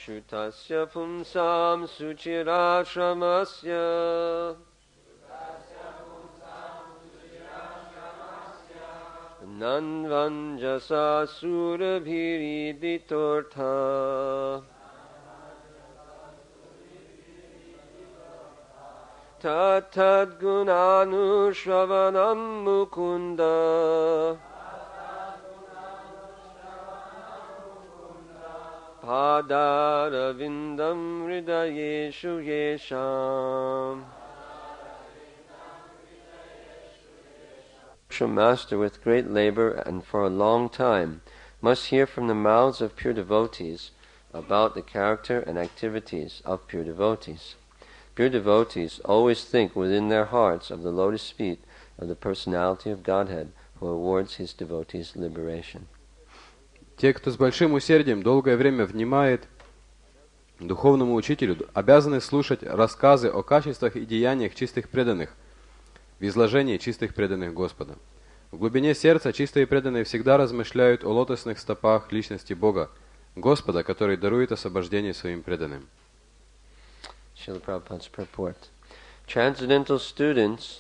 Shutasya pumsam suchirashramasya Nanvanjasa surabhiriditortha Tatad gunanushravanam mukunda Padaravindam hridayeshu yesham. Master with great labor and for a long time must hear from the mouths of pure devotees about the character and activities of pure devotees. Pure devotees always think within their hearts of the lotus feet of the personality of Godhead who awards his devotees liberation. Те, кто с большим усердием долгое время внимает духовному учителю, обязаны слушать рассказы о качествах и деяниях чистых преданных в изложении чистых преданных Господа. В глубине сердца чистые преданные всегда размышляют о лотосных стопах личности Бога, Господа, который дарует освобождение своим преданным. Srila Prabhupada's purport. Transcendental students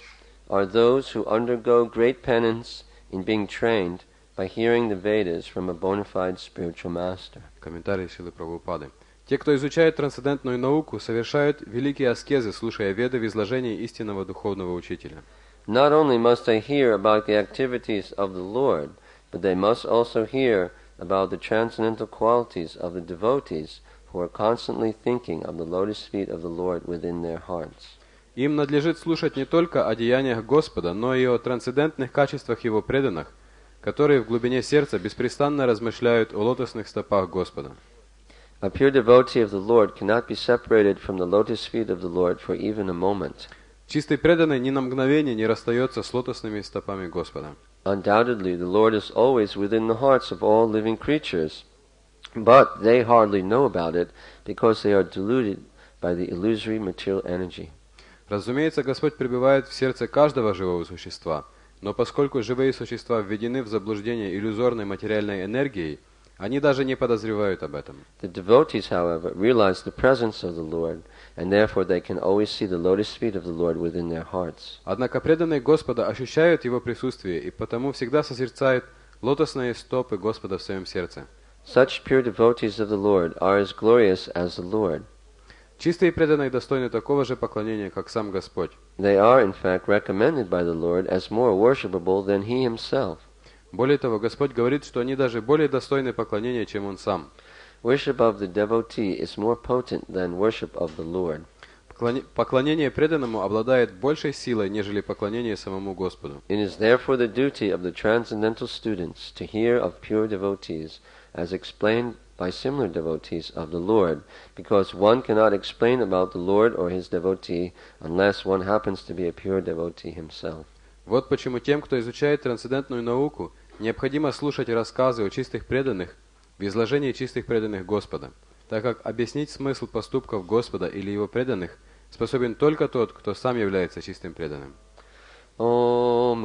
are those who undergo great penance in being trained by hearing the Vedas from a bona fide spiritual master. Комментарий Шрилы Прабхупады. Те, кто изучает трансцендентную науку, совершают великие аскезы, слушая Веды в изложении истинного духовного учителя. Not only must they hear about the activities of the Lord, but they must also hear about the transcendental qualities of the devotees who are constantly thinking of the lotus feet of the Lord within their hearts. Им надлежит слушать не только о деяниях Господа, но и о трансцендентных качествах Его преданных, которые в глубине сердца беспрестанно размышляют о лотосных стопах Господа. A pure devotee of the Lord cannot be separated from the lotus feet of the Lord for even a moment. Чистый преданный ни на мгновение не расстается с лотосными стопами Господа. Undoubtedly, the Lord is always within the hearts of all living creatures, but they hardly know about it because they are deluded by the illusory material energy. Разумеется, Господь пребывает в сердце каждого живого существа, но поскольку живые существа введены в заблуждение иллюзорной материальной энергией, они даже не подозревают об этом. The devotees, however, realize the presence of the Lord, and therefore they can always see the lotus feet of the Lord within their hearts. Однако преданные Господа ощущают Его присутствие и потому всегда созерцают лотосные стопы Господа в своем сердце. Such pure devotees of the Lord are as glorious as the Lord. Чистые преданные достойны такого же поклонения, как сам Господь. They are, in fact, recommended by the Lord as more worshipable than He Himself. Более того, Господь говорит, что они даже более достойны поклонения, чем Он сам. Worship of the devotee is more potent than worship of the Lord. Поклонение преданному обладает большей силой, нежели поклонение самому Господу. It is therefore the duty of the transcendental students to hear of pure devotees as explained by similar devotees of the Lord, because one cannot explain about the Lord or his devotee unless one happens to be a pure devotee himself. Вот почему тем, кто изучает трансцендентную науку, необходимо слушать рассказы о чистых преданных в изложении чистых преданных Господа, так как объяснить смысл поступков Господа или Его преданных способен только тот, кто сам является чистым преданным. Om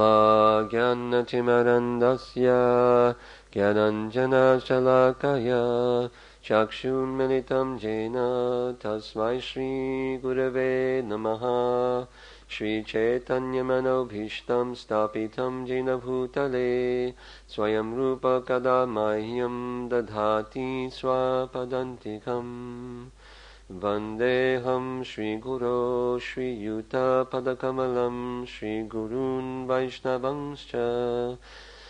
Jnanatimarandasya Gyananjana Shalakaya Chakshun Militam Jena Tasmai Shri Gurave Namaha Shri Chaitanya Manobhishtam Stapitam Jena Bhutale Swayam Rupa Kadamahyam Dadhati Swapadantikam Vandeham Shri Guru Shri Yuta Padakamalam Shri Gurun Vaishnavangscha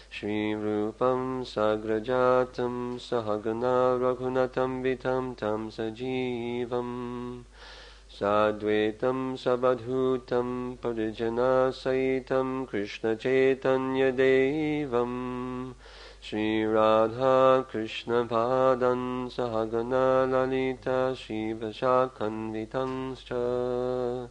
Shri Rupam Sagrajatam Sahagana Raghunatam Vitam Tam Sajivam Sadvetam Sabadhutam Parijana Saitam Krishna Chaitanya Devam Shri Radha Krishna Padan Sahagana Lalita Shiva Shakanvitangscha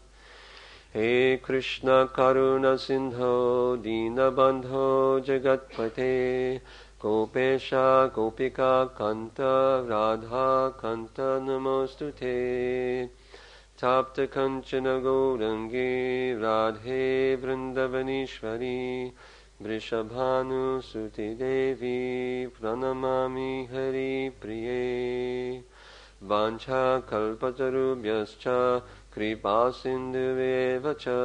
He Krishna Karuna Sindho Dinabandho Jagatpate Gopesha Gopika Kanta Radha Kanta Namostute Tapta Kanchana Gaurangi Radhe Vrindavanishvari Vrishabhanu Suti Devi Pranamami Hari Priye vancha kalpatarubhyascha kripa sindhuveva cha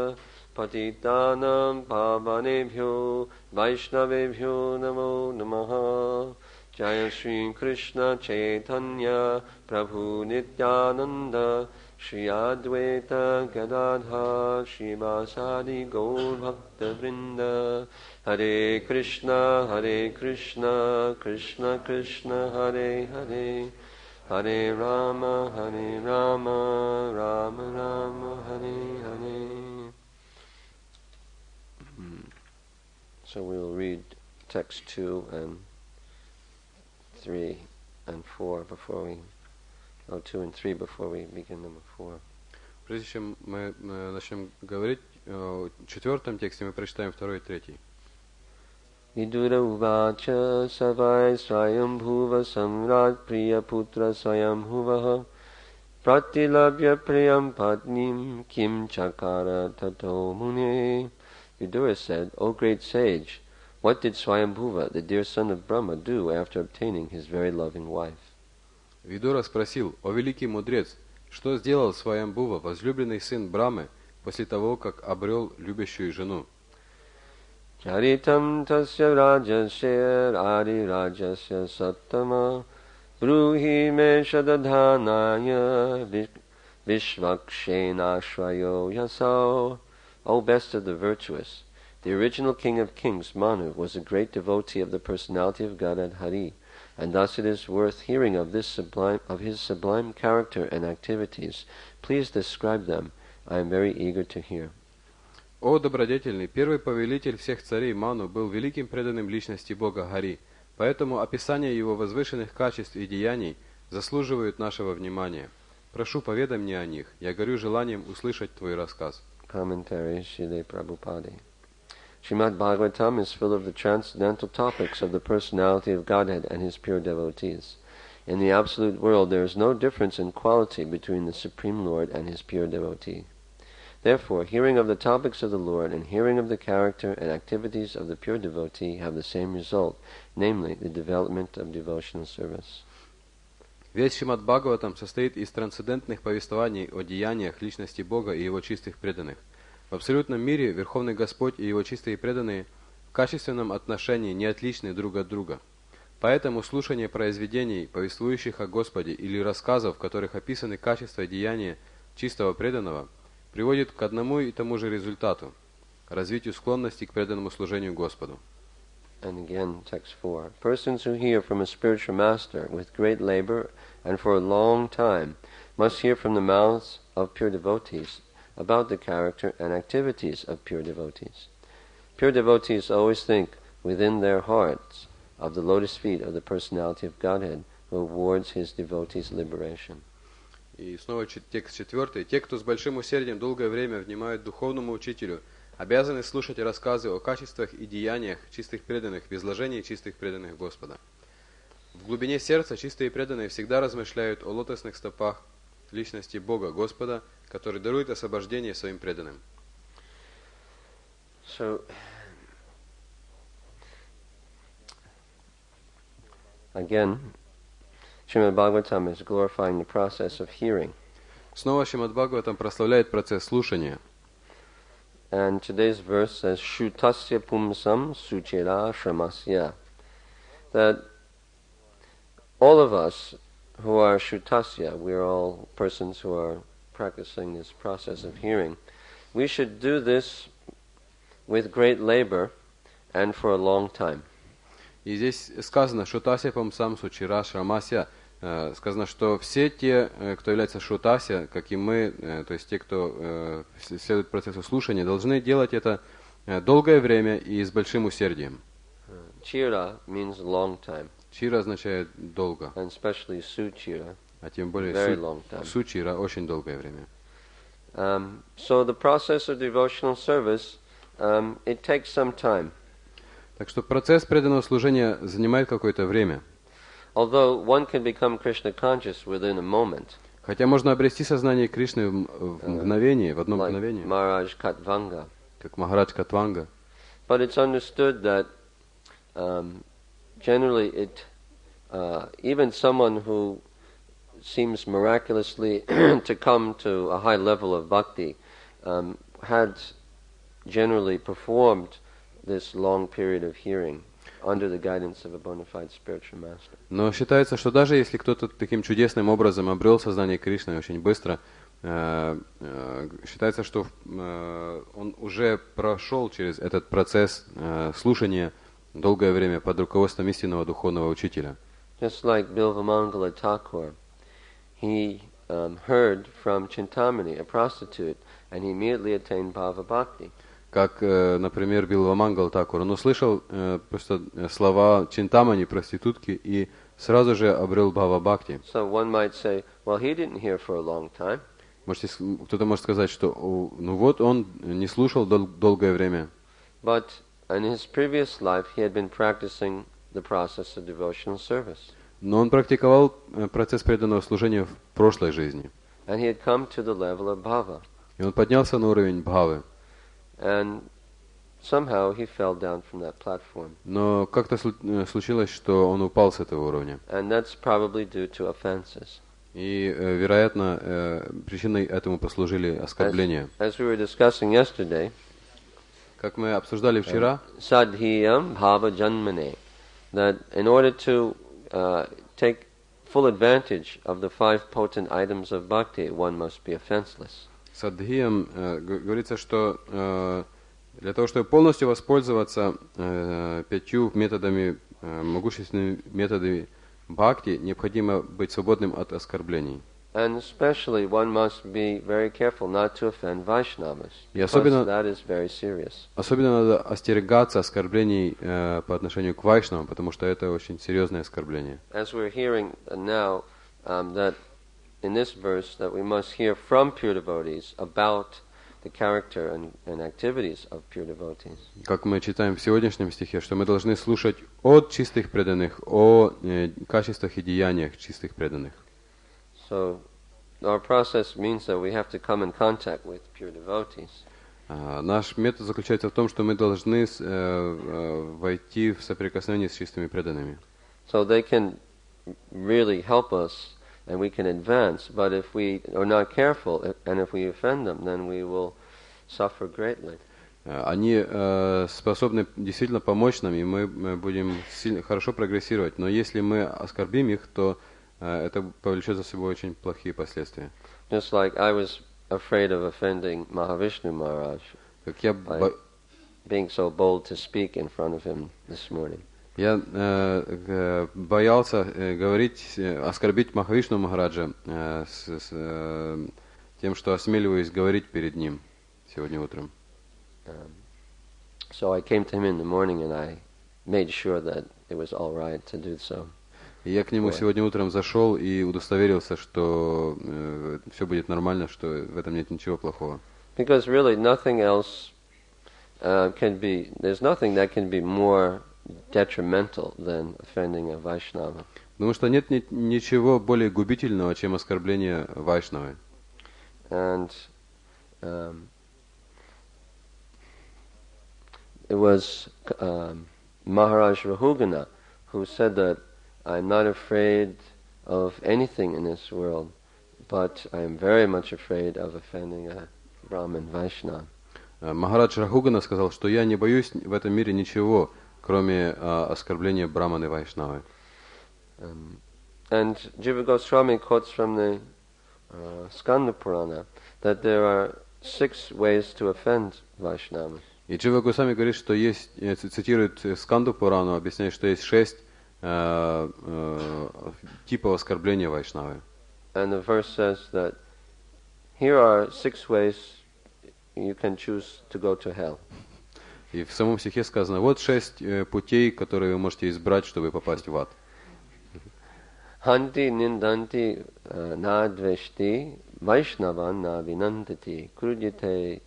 patitanam pavanebhyo vaishnavebhyo namo namaha. Jaya Shri Krishna Chaitanya Prabhu Nityananda Shri Advaita Gadadha Srivasadi Gaur Bhakta Vrinda. Hare Krishna Krishna Krishna Hare Hare, Hare Rama Rama Rama Hare Hare. So we will read text 2 and 3 and 4 before we, 2 and 3 before we begin number 4. Прежде чем мы начнем говорить о 4 тексте, мы прочитаем 2 и 3. Vidura uvacha savai swayam bhuva samrat priya putra swayam huvaha pratilabhya priyam patnim kim chakara tato mune. Vidura said, O great sage, what did Swayambhuva, the dear son of Brahma, do after obtaining his very loving wife? Видура спросил, о великий мудрец, что сделал Сваямбхува, возлюбленный сын Брамы, после того, как обрел любящую жену? Charitam tasya rajasya adi rajasya sattama bruhi me shadadhanaya vishvakshena shvayo yasao. O best of the virtuous, the original king of kings, Manu, was a great devotee of the personality of Godhead Hari, and thus it is worth hearing of his sublime character and activities. Please describe them. I am very eager to hear. О добродетельный, первый повелитель всех царей Ману был великим преданным личности Бога Хари, поэтому описание его возвышенных качеств и деяний заслуживают нашего внимания. Прошу, поведай мне о них. Я горю желанием услышать твой рассказ. Commentary, Srila Prabhupada. Shrimad Bhagavatam is full of the transcendental topics of the personality of Godhead and his pure devotees. In the absolute world there is no difference in quality between the Supreme Lord and his pure devotee. Therefore, hearing of the topics of the Lord and hearing of the character and activities of the pure devotee have the same result, namely the development of devotional service. Весь Шримад Бхагаватам состоит из трансцендентных повествований о деяниях личности Бога и его чистых преданных. В абсолютном мире Верховный Господь и его чистые преданные в качественном отношении не отличны друг от друга. Поэтому слушание произведений, повествующих о Господе, или рассказов, в которых описаны качества и деяния чистого преданного, приводит к одному и тому же результату – развитию склонности к преданному служению Господу. And again, text 4. Persons who hear from a spiritual master with great labor and for a long time must hear from the mouths of pure devotees about the character and activities of pure devotees. Pure devotees always think within their hearts of the lotus feet of the personality of Godhead who awards his devotees liberation. И снова текст 4. Те, кто с большим усердием долгое время внимают духовному учителю, обязаны слушать рассказы о качествах и деяниях чистых преданных в изложении чистых преданных Господа. В глубине сердца чистые преданные всегда размышляют о лотосных стопах личности Бога Господа, который дарует освобождение своим преданным. So, again, Srimad Bhagavatam is glorifying the process of hearing. Снова Шримад Бхагаватам прославляет процесс слушания. And today's verse says, Shrutasya pumsam suchera shramasya. That all of us who are Shrutasya, we are all persons who are practicing this process of hearing, we should do this with great labor and for a long time. И здесь сказано, Шутася памсам сучира шрамася. Сказано, что все те, кто является шутася, как и мы, то есть те, кто следует процессу слушания, должны делать это долгое время и с большим усердием. Chira means long time. Чира означает долго. And especially suchira, А тем более very long time. сучира очень долгое время. So the process of devotional service, it takes some time. Так что процесс преданного служения занимает какое-то время. Although one can become Krishna conscious within a moment. Хотя можно обрести сознание Кришны в мгновение, в одно мгновение. Maharaj Katvanga. Как Махарадж Катванга. But it's understood that generally even someone who seems miraculously to come to a high level of bhakti, had generally performed this long period of hearing under the guidance of a bona fide spiritual master. Но считается, что даже если кто-то таким чудесным образом обрел сознание Кришны очень быстро, считается, что он уже прошел через этот процесс слушания долгое время под руководством истинного духовного учителя. Just like Bilvamangala Thakur, he heard from Chintamani, a prostitute, and he immediately attained bhava bhakti. Как, например, Билвамангал Такур, он услышал просто слова Чинтамани, проститутки, и сразу же обрел бхава бхакти. So one might say, well, he didn't hear for a long time. Кто-то может сказать, что ну вот он не слушал долгое время. But in his previous life, he had been practicing the process of devotional service. Но он практиковал процесс преданного служения в прошлой жизни. And he had come to the level of bhava. И он поднялся на уровень бхавы. And somehow he fell down from that platform. Но как-то случилось, что он упал с этого уровня. And that's probably due to offenses. И, вероятно, причиной этому послужили оскорбления. As we were discussing yesterday, как мы обсуждали вчера, sadhiyam bhava janmane, that in order to take full advantage of the 5 potent items of bhakti, one must be offenseless. Садхиям говорится, что для того, чтобы полностью воспользоваться 5 методами, могущественными методами бхакти, необходимо быть свободным от оскорблений. And especially one must be very careful not to offend Vaishnavas, because that is very serious. Особенно надо остерегаться оскорблений по отношению к вайшнавам, потому что это очень серьезное оскорбление. As we're hearing now, that in this verse that we must hear from pure devotees about the character and activities of pure devotees. Как мы читаем в сегодняшнем стихе, что мы должны слушать от чистых преданных о качествах и деяниях чистых преданных. So our process means that we have to come in contact with pure devotees. Наш метод заключается в том, что мы должны войти в соприкосновение с чистыми преданными. So they can really help us and we can advance, but if we are not careful and if we offend them, then we will suffer greatly. Они способны действительно помочь нам, и мы будем хорошо прогрессировать. Но если мы оскорбим их, то это повлечет за собой очень плохие последствия. Just like I was afraid of offending Mahavishnu Maharaj by being so bold to speak in front of him this morning. Я боялся оскорбить Махавишну Махараджа с тем, что осмеливаюсь говорить перед ним сегодня утром. So I came to him in the morning and I made sure that it was all right to do so. И я к нему сегодня утром зашел и удостоверился, что все будет нормально, что в этом нет ничего плохого. Because really nothing else there's nothing that can be more detrimental than offending a Vaishnava. Потому что нет ничего более губительного, чем оскорбление Вайшнавы. And it was Maharaj Rahugana who said that I'm not afraid of anything in this world, but I am very much afraid of offending a Brahmin Vaishnava. Махарадж Рахугана сказал, что я не боюсь в этом мире ничего, кроме оскорбления Брахманы Вайшнавы. And Jiva Goswami quotes from the Skanda Purana that there are 6 ways to offend Vaishnavas. И Джива Госвами говорит, что есть, цитирует Сканду Пурану, объясняет, что есть 6 типов оскорбления Вайшнавы. And the verse says that here are 6 ways you can choose to go to hell. И в самом стихе сказано, вот 6 путей, которые вы можете избрать, чтобы попасть в ад. Hanti nindanti nadveshti vaishnavan na vinandati krujite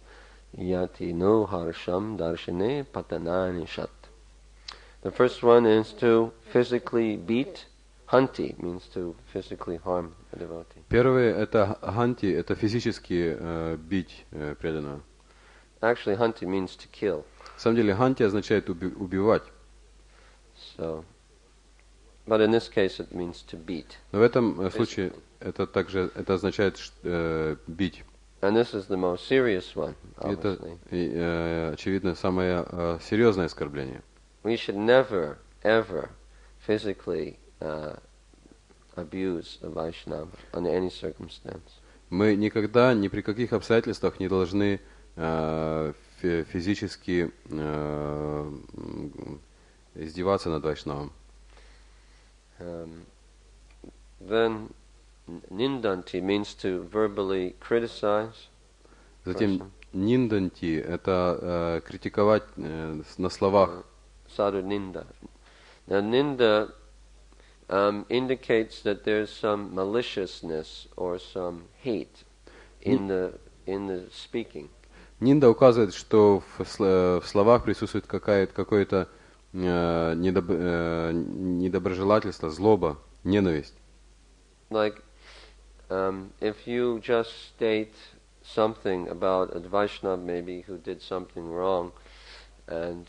yati no harsham darshane patanani shat. The first one is to physically beat. Hanti means to physically harm the devotee. Первое это ханти, это физически бить преданного. Actually, hanti means to kill. На самом деле ханти означает убивать. So, But in this case it means to beat. Но в этом случае это также означает бить. And this is the most serious one, Это, obviously. очевидно, самое серьезное оскорбление. We should never, ever physically abuse a Vaishnava under any circumstance. Мы никогда, ни при каких обстоятельствах не должны физически издеваться над Вайшнавом. Then nindanti means to verbally criticize. Затем нинданти – это критиковать на словах. Sadhu ninda. Now ninda indicates that there's some maliciousness or some hate in the speaking. Нинда указывает, что в словах присутствует какое-то недоброжелательство, злоба, ненависть. Like, if you just state something about a Vaishnava maybe who did something wrong, and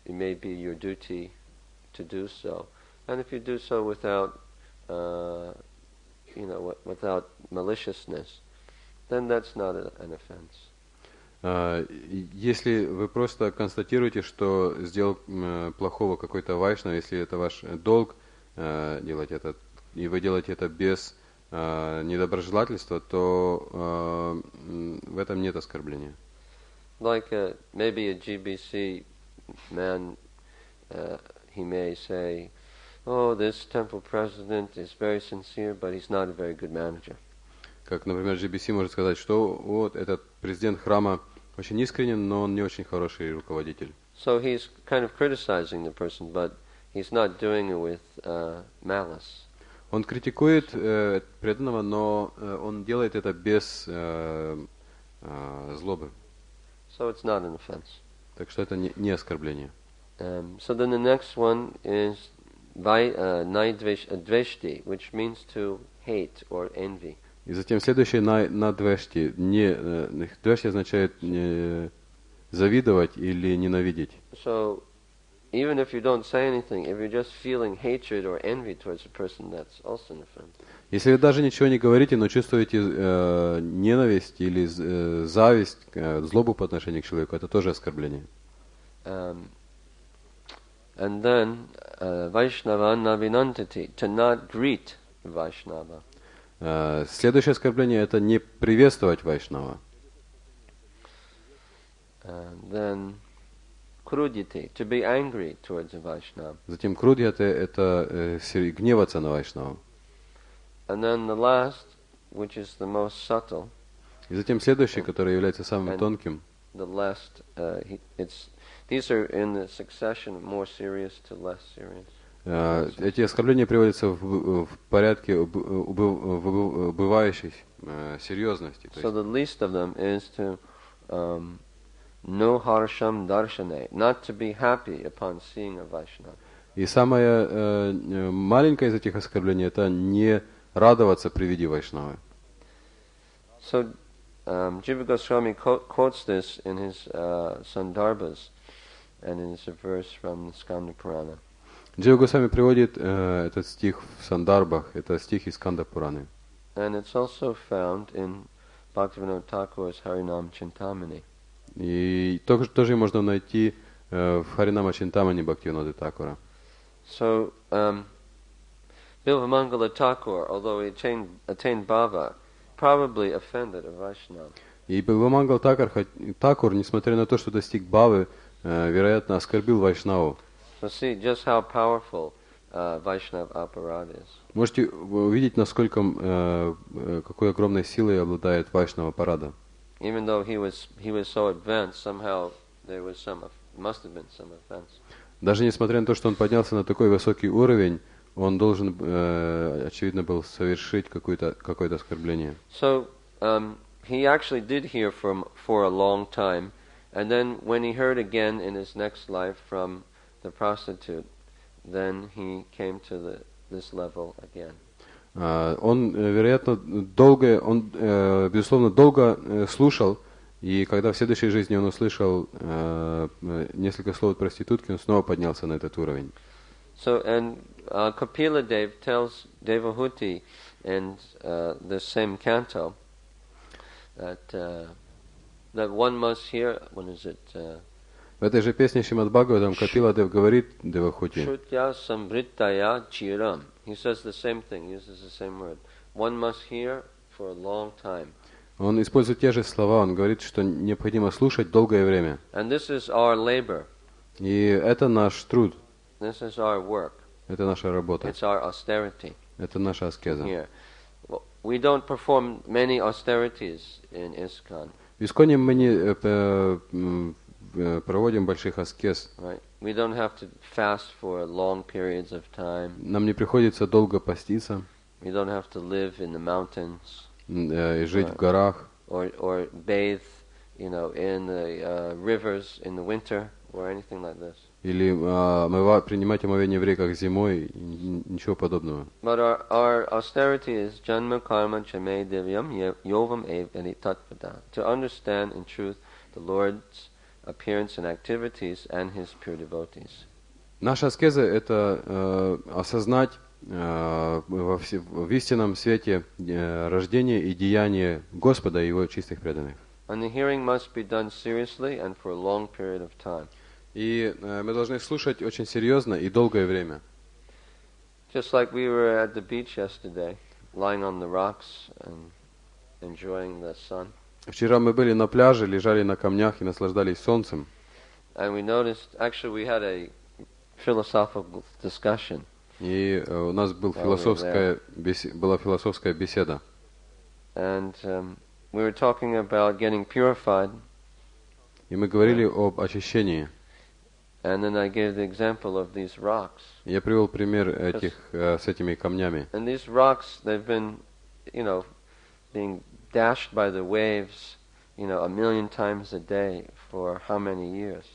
it may be your duty to do so, and if you do so without, without maliciousness, then that's not an offense. Если вы просто констатируете, что сделал плохого какой-то вайшнав, если это ваш долг делать это, и вы делаете это без недоброжелательства, то в этом нет оскорбления. Like maybe a GBC man, he may say, "Oh, this temple president is very sincere, but he's not a very good manager." Как, например, GBC может сказать, что вот этот президент храма очень искренен, но он не очень хороший руководитель. So he's kind of criticizing the person, but he's not doing it with malice. Он критикует преданного, но он делает это без злобы. So it's not an offense. Так что это не оскорбление. So then the next one is naidveshti, which means to hate or envy. И затем следующее надвешти. Двешти означает завидовать или ненавидеть. So even if you don't say anything, if you're just feeling hatred or envy towards a person, that's also an offense. Если вы даже ничего не говорите, но чувствуете ненависть или зависть, злобу по отношению к человеку, это тоже оскорбление. And then Vaishnava navinantati, to not greet Vaishnava. Следующее оскорбление – это не приветствовать Вайшнава. Then kruditi, to be angry towards a Vaishnava. Затем крудьяте – это гневаться на Вайшнава. And then the last, which is the most subtle. И затем следующий, который является самым тонким. The last, these are in the succession more serious to less serious. Эти оскорбления приводятся в порядке убывающей серьезности. So the least of them is to no harsham darshane, not to be happy upon seeing a Vaishnava. И самое маленькое из этих оскорблений – это не радоваться при виде Вайшнавы. So Jiva Goswami quotes this in his Sandarbhas, and it's a verse from the Skanda Purana. Джива Госвами приводит этот стих в Сандарбах, это стих из Сканда Пураны. And it's also found in Bhaktivinoda Thakur's Harinam Chintamani. И тоже можно найти в Харинама Чинтамани Бхактивиноды Thakura. So Bilvamangala Thakur, although he attained bhava, probably offended a Vaishnava. И Билвамангал Такур, несмотря на то, что достиг бхавы, вероятно, оскорбил Вайшнаву. So see just how powerful Vaishnava aparad is. Можете увидеть, насколько какой огромной силой обладает Вайшнава парада. Even though he was so advanced, somehow there was must have been some offense. Даже несмотря на то, что он поднялся на такой высокий уровень, он должен, очевидно, был совершить какое-то оскорбление. So he actually did hear for a long time, and then when he heard again in his next life from the prostitute, then he came to this level again. Он, вероятно, безусловно, долго слушал, и когда в следующей жизни он услышал несколько слов от проститутки, он снова поднялся на этот уровень. So, and Kapila Dev tells Devahuti in the same canto that one must hear. What is it? В этой же песне Шримад Бхагаватам Капила Дев говорит Девахути. Shrutya samvrittaya chiram. He says the same thing. He uses the same word. One must hear for a long time. Он использует те же слова. Он говорит, что необходимо слушать долгое время. And this is our labor. И это наш труд. This is our work. Это наша работа. It's our austerity. Это наша аскеза. Here. Well, we don't perform many austerities in ISKCON. В Исконе мы не проводим больших аскез. Right. We don't have to fast for long periods of time. Нам не приходится долго поститься. We don't have to live in the mountains. И жить в горах. Or bathe, in the rivers in the winter or anything like this. Или принимать омовение в реках зимой, ничего подобного. But our austerity is janma karma chame divyam yovam ev anitatpada. To understand in truth the Lord's appearance and activities and His pure devotees. Наша аскеза — это осознать в истинном свете рождение и деяние Господа и Его чистых преданных. And the hearing must be done seriously and for a long period of time. И мы должны слушать очень серьезно и долгое время. Just like we were at the beach yesterday, lying on the rocks and enjoying the sun. Вчера мы были на пляже, лежали на камнях и наслаждались солнцем. And we noticed, actually we had a philosophical discussion. И у нас была философская беседа. And we were talking about getting purified. И мы говорили об очищении. And then I gave the example of these rocks. Я привел пример с этими камнями. And these rocks, they've been, being dashed by the waves, 1,000,000 times a day for how many years?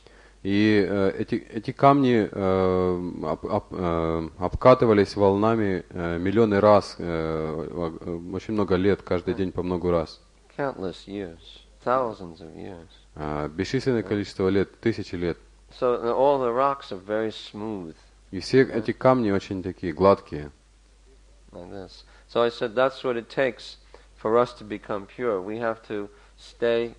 И эти камни обкатывались волнами миллионы раз, очень много лет, каждый день по много раз. Countless years, thousands of years. Бесчисленное количество лет, тысячи лет. So all the rocks are very smooth. И все эти камни очень такие гладкие. Like this. So I said that's what it takes for us to become pure. We have to stay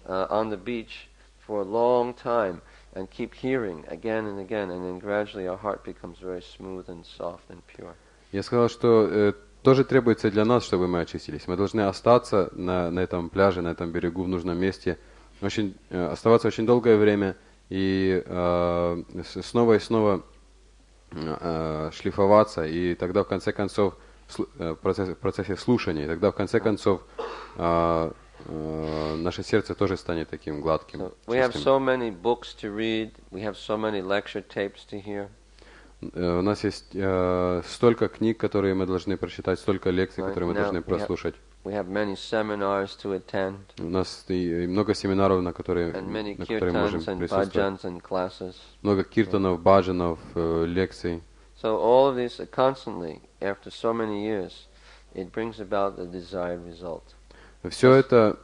on the beach for a long time and keep hearing again and again, and then gradually our heart becomes very smooth and soft and pure. Я сказал, что тоже требуется для нас, чтобы мы очистились. Мы должны остаться на этом пляже, на этом берегу, в нужном месте, оставаться очень долгое время и снова и снова шлифоваться, и тогда в конце концов в процессе слушания, и тогда в конце концов наше сердце тоже станет таким гладким. So we have so many books to read, we have so many lecture tapes to hear. У нас есть столько книг, которые мы должны прочитать, столько лекций, которые мы должны прослушать. We have many seminars to attend. У нас и много семинаров, на которые мы можем присутствовать. Много киртанов, баджанов, лекций. So all of these constantly, after so many years, it brings about the desired result. Все это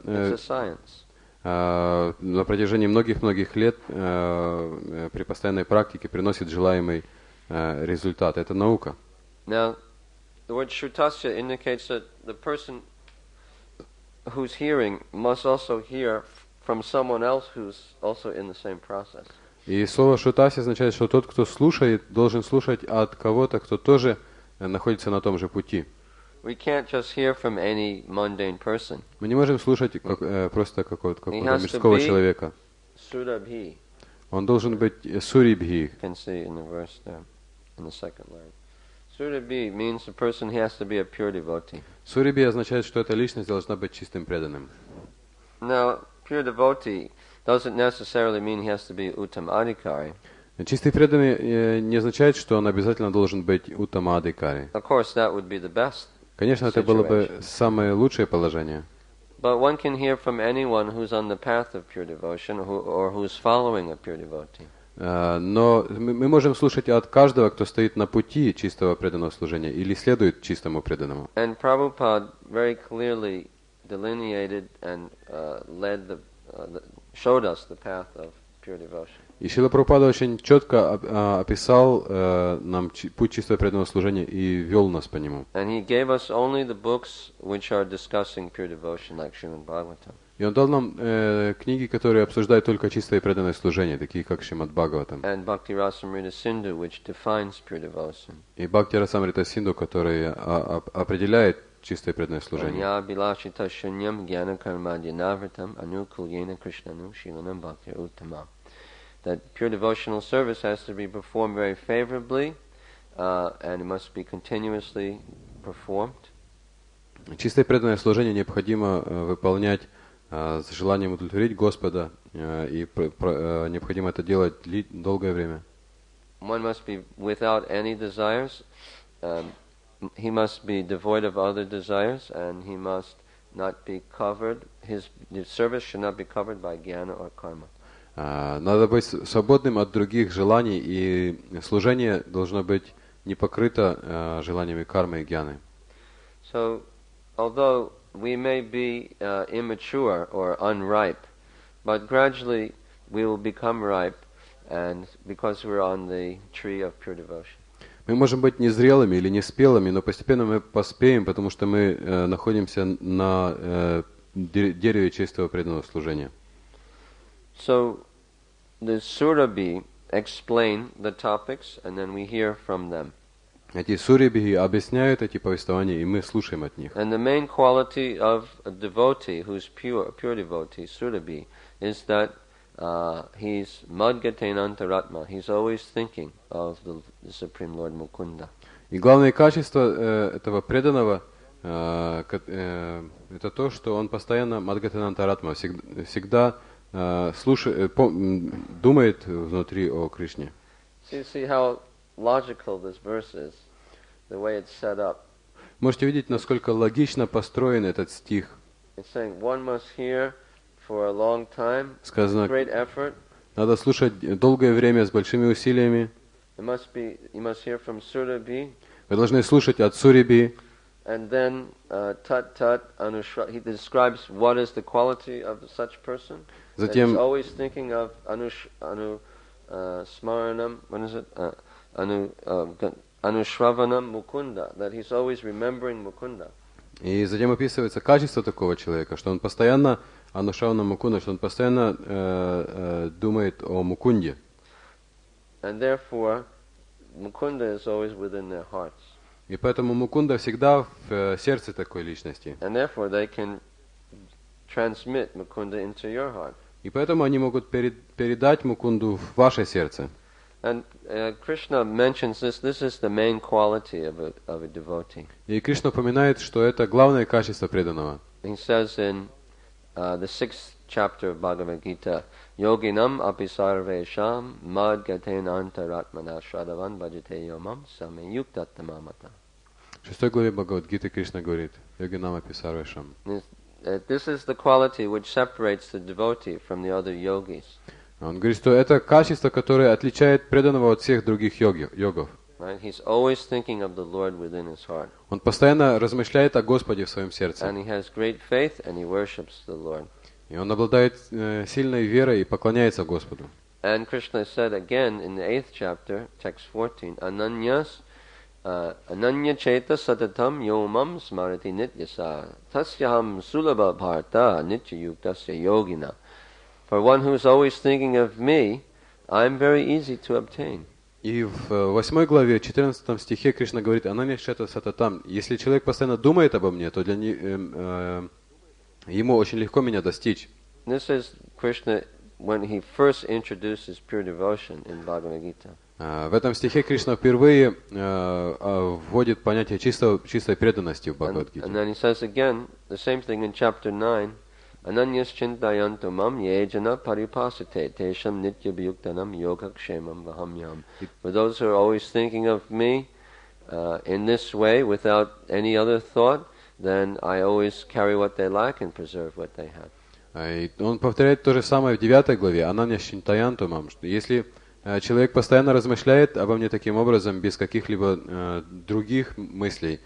на протяжении многих-многих лет при постоянной практике приносит желаемый результат. Это наука. Now, the word shrutasya indicates that the person who's hearing must also hear from someone else who's also in the same process. И слово шутаси означает, что тот, кто слушает, должен слушать от кого-то, кто тоже находится на том же пути. We can't just hear from any mundane person. Мы не можем слушать просто какого-то мирского человека. Surabhi. Он должен быть сурибхи. You can see in the verse there, in the second line. Surabhi means the person has to be a pure devotee. Сурибхи означает, что эта личность должна быть чистым преданным. Now, pure devotee doesn't necessarily mean he has to be uttamadikari. Чистый преданный не означает, что он обязательно должен быть уттамадикари. Of course, that would be the best. Конечно, это было бы самое лучшее положение. But one can hear from anyone who's on the path of pure devotion or who's following a pure devotee. Но мы можем слушать от каждого, кто стоит на пути чистого преданного служения или следует чистому преданному. And Prabhupada very clearly delineated and showed us the path of pure devotion. И Шрила Прабхупада очень четко описал нам путь чистого преданного служения и вел нас по нему. And he gave us only the books which are discussing pure devotion, like Shrimad Bhagavatam. И он дал нам книги, которые обсуждают только чистое преданное служение, такие как Шримад Бхагаватам. And Bhakti Rasamrita Sindhu, which defines pure devotion. И Бхакти Расамрита Синду, который определяет чистое преданное служение. Anya Bilashita Shunyam Gyana Karmadya Navritam Anukulyena Krishnanu Shilanam Bhakti Uttama. That pure devotional service has to be performed very favorably, and it must be continuously performed. Чистое преданное служение необходимо выполнять с желанием удовлетворить Господа, и необходимо это делать долгое время. One must be without any desires. He must be devoid of other desires, and he must not be covered. His service should not be covered by jnana or karma. Надо быть свободным от других желаний, и служение должно быть не покрыто желаниями кармы и гьяны. So, although we may be immature or unripe, but gradually we will become ripe, and because we're on the tree of pure devotion. Мы можем быть незрелыми или неспелыми, но постепенно мы поспеем, потому что мы находимся на дереве чистого преданного служения. So, the Surabhi explain the topics, and then we hear from them. Эти сурабхи объясняют эти повествования, и мы слушаем от них. And the main quality of a devotee who's pure devotee, Surabhi, is that he's madgatenantaratma. He's always thinking of the Supreme Lord Mukunda. И главное качество этого преданного это то, что он постоянно мадгатанантаратма, всегда думает внутри о Кришне. See how logical this verse is, the way it's set up. Можете видеть, насколько логично построен этот стих. It's saying one must hear for a long time, Сказано, great effort. надо слушать долгое время с большими усилиями. You must hear from Surabhi. Вы должны слушать от Сурабхи. And then tat anushra. He describes what is the quality of such person. Затем he's always thinking of smaranam. What is it? Anushravanam Mukunda. That he's always remembering Mukunda. И затем описывается качество такого человека, что он постоянно анушравана мукунда, что он постоянно думает о Мукунде. And therefore, Mukunda is always within their hearts. И поэтому Мукунда всегда в сердце такой личности. And therefore, they can transmit Mukunda into your heart. И поэтому они могут передать Мукунду в ваше сердце. And Krishna mentions this. This is the main quality of a devotee. И Кришна упоминает, что это главное качество преданного. He says in the 6th chapter of Bhagavad Gita, Yoginam apisarvesham madgaten antaratmana shadavan bhajate yomam samyuktattamamata. В 6 главе Бхагавад-гиты Кришна говорит, Йогинам аписарвешам. This is the quality which separates the devotee from the other yogis. Он говорит, что это качество, которое отличает преданного от всех других йогов. Right? He's always thinking of the Lord within his heart. Он постоянно размышляет о Господе в своем сердце. And he has great faith and he worships the Lord. И он обладает сильной верой и поклоняется Господу. And Krishna said again in the 8th chapter, text 14, Ananya cheta satatam yomam smarati nityasa tasyaham sulabha bharta nityayuktasya yogina. For one who is always thinking of me, I am very easy to obtain. И в 8 главе, 14 стихе Кришна говорит, «Ананья чета сататам». Если человек постоянно думает обо мне, то ему очень легко меня достичь. This is Krishna when he first introduces pure devotion in Bhagavad Gita. В этом стихе Кришна впервые вводит понятие чистой преданности в Бхагавад-гите. And then he says again, the same thing in chapter 9, Ananyas chintayantu mam yejana paripasate tesham nitya bhyuktanam yogakshemam vahamyam. For those who are always thinking of me in this way, without any other thought, then I always carry what they lack and preserve what they have. И он повторяет то же самое в 9 главе, Ананья чинтаянту мам. Если человек постоянно размышляет обо мне таким образом, без каких-либо других мыслей,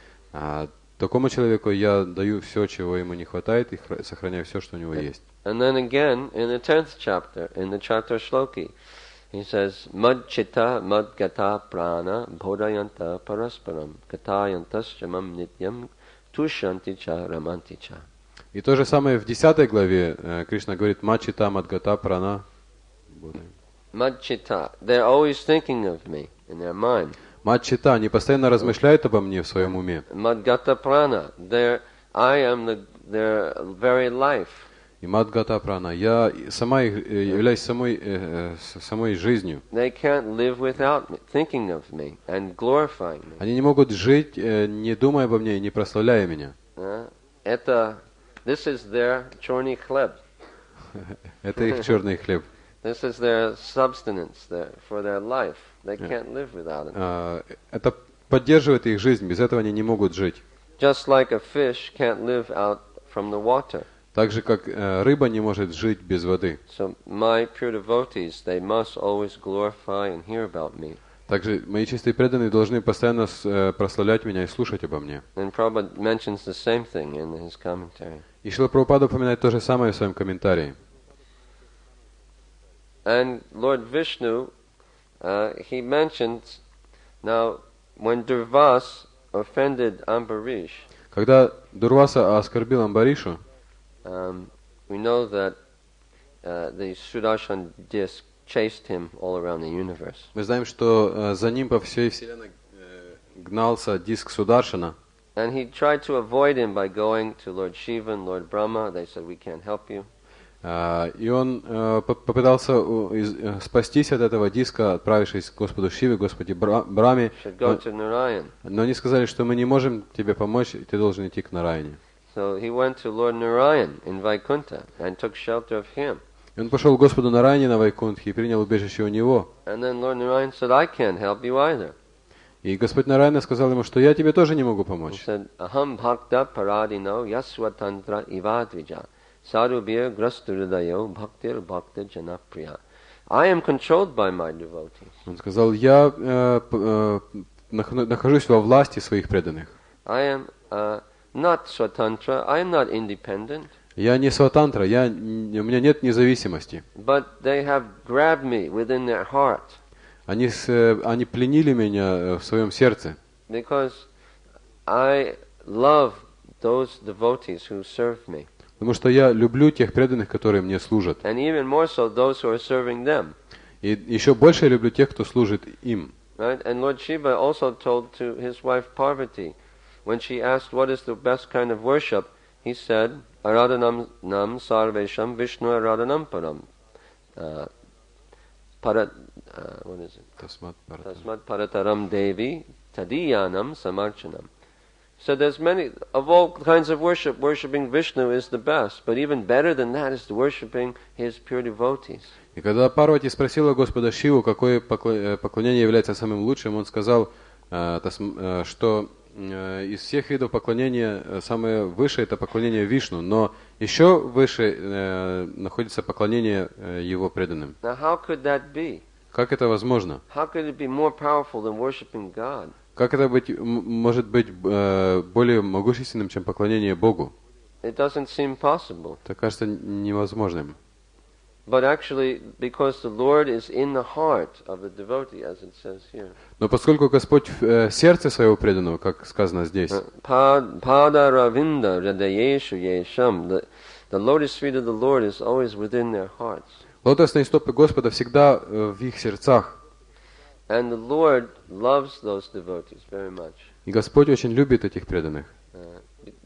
такому человеку я даю все, чего ему не хватает, и сохраняю все, что у него есть. And then again, in the 10th chapter, in the Chatur Shloki, He says, Mad chitta mad gata prana bodhayanta parasparam katayantaschamam nityam tushanti cha ramanti cha. И то же самое в 10 главе Кришна говорит «Мачита мадгата прана». Mad chitta, they're always thinking of me in their mind. Мачита, они постоянно размышляют обо мне в своем уме. Madgata prana, I am their very life. И мадгата прана, я сама являюсь самой жизнью. They can't live without me, thinking of me and glorifying me. Они не могут жить, не думая обо мне и не прославляя меня. This is their chorny хлеб. Это их черный хлеб. This is their substance for their life. They can't live without it. Это поддерживает их жизнь, без этого они не могут жить. Just like a fish can't live out from the water. Так же, как рыба не может жить без воды. So my pure devotees, they must always glorify and hear about me. Также мои чистые преданные должны постоянно прославлять меня и слушать обо мне. And Prabhupada mentions the same thing in his commentary. И Шрила Прабхупада упоминает то же самое в своем комментарии. And Lord Vishnu, he mentions, now, when Durvas offended Ambarish, когда Дурваса оскорбил Амбаришу, we know that the Sudarshan disc chased him all around the universe. мы знаем, что за ним по всей вселенной гнался диск Сударшана. And he tried to avoid him by going to Lord Shiva and Lord Brahma. They said, we can't help you. И он попытался спастись от этого диска, отправившись к Господу Шиве, Господи Браме. Но они сказали, что мы не можем тебе помочь, и ты должен идти к Нараяне. So he went to Lord Narayan in Vaikuntha and took shelter of him. И он пошел к Господу Нараяне на Вайкунтхе и принял убежище у него. And then Lord Narayan said, I can't help you either. И Господь Нараяна сказал ему, что я тебе тоже не могу помочь. He said, Aham bhakta paradino yasvatantra ivadvija sarubhir grasturudayo bhaktir bhakta janapriya. I am controlled by my devotees. Он сказал, я нахожусь во власти своих преданных. I am not swatantra, I am not independent. Я не сватантра, у меня нет независимости. But they have grabbed me within their heart. Они пленили меня в своем сердце. Because I love those devotees who serve me. Потому что я люблю тех преданных, которые мне служат. And even more so those who are serving them. И еще больше я люблю тех, кто служит им. Right? And Lord Shiva also told to his wife Parvati, when she asked what is the best kind of worship, he said, Aradhanam nam sarvesham Vishnu aradhanam param. What is it? Tasmat parataram devi tadiyanam samarchanam. So there's many, of all kinds of worship, worshipping Vishnu is the best, but even better than that is worshipping his pure devotees. И когда Парвати спросила Господа Шиву, какое поклонение является самым лучшим, он сказал, что из всех видов поклонения самое высшее – это поклонение Вишну, но еще выше находится поклонение его преданным. Now how could that be? Как это возможно? How could it be more powerful than worshiping God? Как это может быть более могущественным, чем поклонение Богу? It doesn't seem possible. Это кажется невозможным. But actually, because the Lord is in the heart of the devotee, as it says here. Но поскольку Господь в сердце своего преданного, как сказано здесь, Pada ravinda hridayeshu yesham. The lotus feet of the Lord is always within their hearts. лотосные стопы Господа всегда в их сердцах. And the Lord loves those devotees very much. И Господь очень любит этих преданных.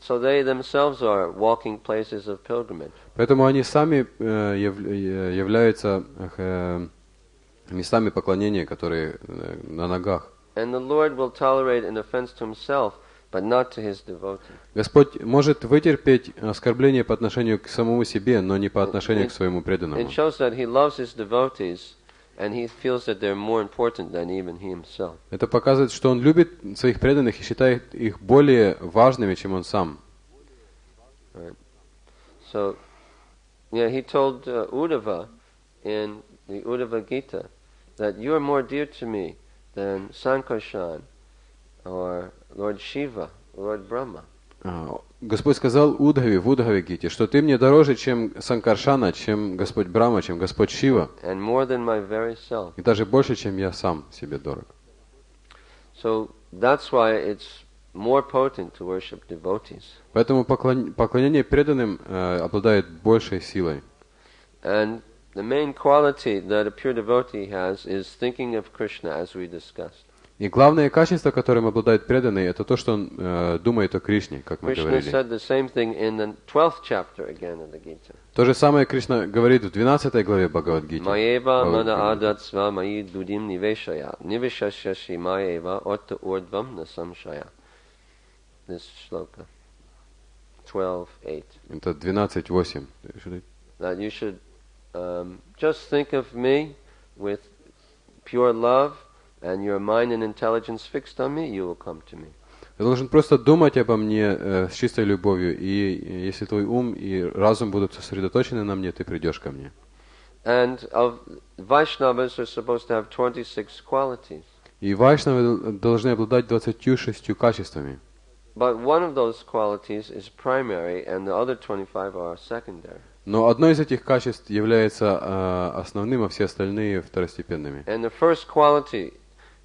So they themselves are walking places of pilgrimage. Поэтому они сами являются местами поклонения, которые на ногах. And the Lord will tolerate an offense to himself, but not to his devotee. Господь может вытерпеть оскорбление по отношению к самому себе, но не по отношению к своему преданному. It shows that he loves his devotees, and he feels that they're more important than even he himself. Это показывает, что он любит своих преданных и считает их более важными, чем он сам. Right. So, yeah, he told Uddhava in the Uddhava Gita that you are more dear to me than Sankarshan or Lord Shiva, Lord Brahma. Господь сказал Удхаве в Удхаве-гите, что ты мне дороже, чем Санкаршана, чем Господь Брахма, чем Господь Шива, and more than my very self. и даже больше, чем я сам себе дорог. So that's why it's more potent to worship devotees. Поэтому поклонение преданным обладает большей силой. And the main quality that a pure devotee has is thinking of Krishna, as we discussed. И главное качество, которым обладает преданный, это то, что он думает о Кришне, как мы Krishna говорили. said the same thing in the 12th chapter again of the Gita. То же самое Кришна говорит в 12 главе Бхагават-гиты. Маева мана адаtsva маи дудим niveshaya niveshasyashi маева otta urdvam nasamshaya. This shloka 12:8. Это 12.8. That you should just think of me with pure love, and your mind and intelligence fixed on me, you will come to me. Ты должен просто думать обо мне с чистой любовью, и если твой ум и разум будут сосредоточены на мне, ты придешь ко мне. And of Vaishnavas are supposed to have 26 qualities. И вайшнавы должны обладать 26 качествами. But one of those qualities is primary, and the other 25 are secondary. Но одно из этих качеств является основным, а все остальные второстепенными. And the first quality,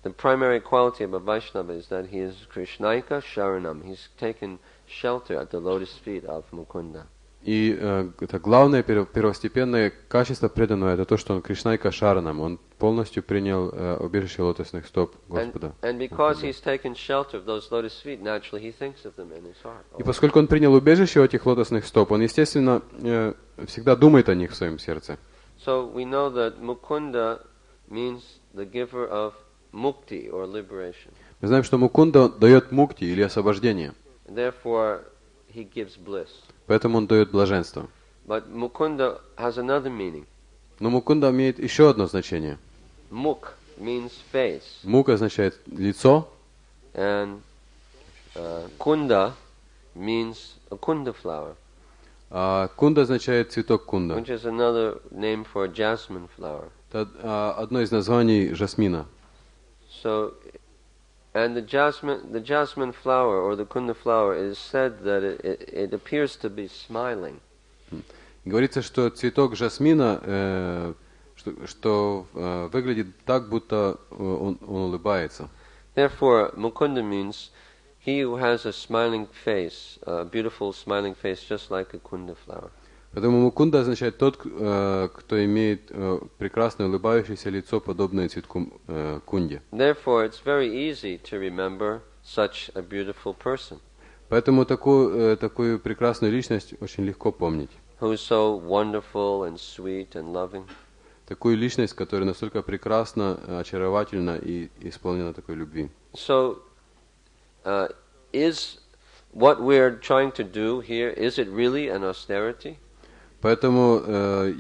the primary quality of a Vaishnava is that he is Krishnaika Sharanam. He's taken shelter at the lotus feet of Mukunda. И это главное, первостепенное качество преданного, это то, что он Кришнайка Шаранам, он полностью принял убежище лотосных стоп Господа. And because he's taken shelter of those lotus feet, naturally he thinks of them in his heart. И поскольку он принял убежище у этих лотосных стоп, он, естественно, всегда думает о них в своем сердце. So we know that Mukunda means the giver of mukti or liberation. Мы знаем, что Мукунда дает мукти или освобождение. And therefore he gives bliss. Поэтому он дает блаженство. But Mukunda has another meaning. Но Мукунда имеет еще одно значение. Muk means face. Мук означает лицо, And kunda means a kunda flower, а кунда означает цветок кунда. which is another name for a jasmine flower. Это одно из названий жасмина. So, and the jasmine flower or the kunda flower is said that it appears to be smiling. Говорится, что цветок жасмина, что выглядит так, будто он улыбается. Therefore, Mukunda means he who has a smiling face, a beautiful smiling face, just like a kunda flower. Поэтому Мукунда означает тот, кто имеет прекрасное улыбающееся лицо, подобное цветку кунде. Therefore, it's very easy to remember such a beautiful person. Поэтому такую прекрасную личность очень легко помнить. Who is so wonderful and sweet and loving. Такую личность, которая настолько прекрасна, очаровательна и исполнена такой любви. So, is what we're trying to do here, is it really an austerity? Поэтому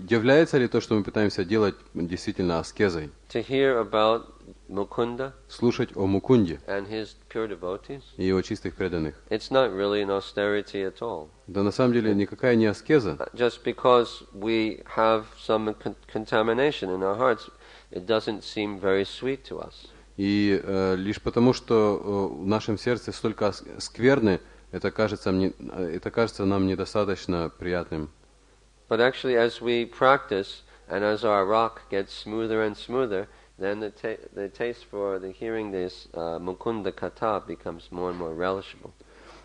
является ли то, что мы пытаемся делать, действительно аскезой? To hear about Mukunda Слушать о Мукунде and his pure devotees? и его чистых преданных. It's not really an austerity at all. Да на самом деле никакая не аскеза. Just because we have some contamination in our hearts, it doesn't seem very sweet to us. И лишь потому, что в нашем сердце столько скверны, это кажется нам недостаточно приятным. But actually, as we practice and as our rock gets smoother and smoother, then the taste for hearing this Mukunda Katha becomes more and more relishable.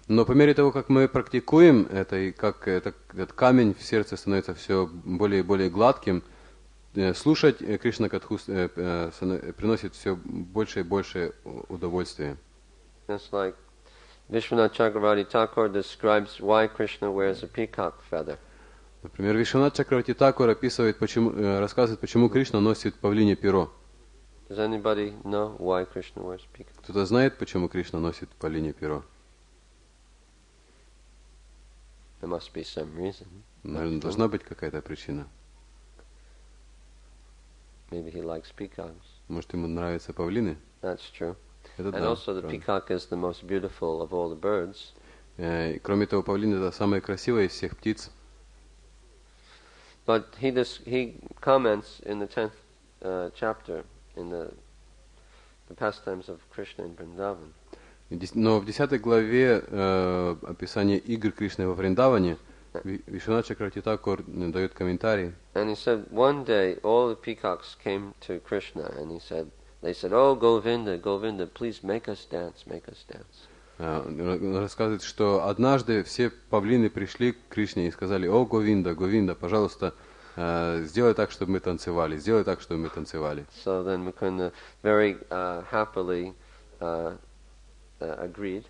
Но по мере того, как мы практикуем это, и как этот камень в сердце становится все более и более гладким, слушать Кришна Катху приносит все больше и больше удовольствия. Just like Vishwanath Chakravarti Thakur describes why Krishna wears a peacock feather. Например, Вишванат Чакраварти Такур рассказывает, почему Кришна носит павлинье перо. Does anybody know why Krishna wears peacock? Кто-то знает, почему Кришна носит павлинье перо? There must be some reason. Наверное, должна быть какая-то причина. Maybe he likes peacocks. Может, ему нравятся павлины? That's true. Это And да, also the правда. peacock is the most beautiful of all the birds. И, кроме того, павлин это самая красивая из всех птиц. But he comments in the 10th chapter in the pastimes of Krishna in Vrindavan. Но в 10 главе описания игр Кришны во Вриндаване Вишванат Чакраварти Тхакур дает комментарий. And he said, one day all the peacocks came to Krishna, and they said, "Oh, Govinda, Govinda, please make us dance, make us dance." Он рассказывает, что однажды все павлины пришли к Кришне и сказали: «О, Говинда, Говинда, пожалуйста, сделай так, чтобы мы танцевали, сделай так, чтобы мы танцевали». So then Mukunda very happily agreed.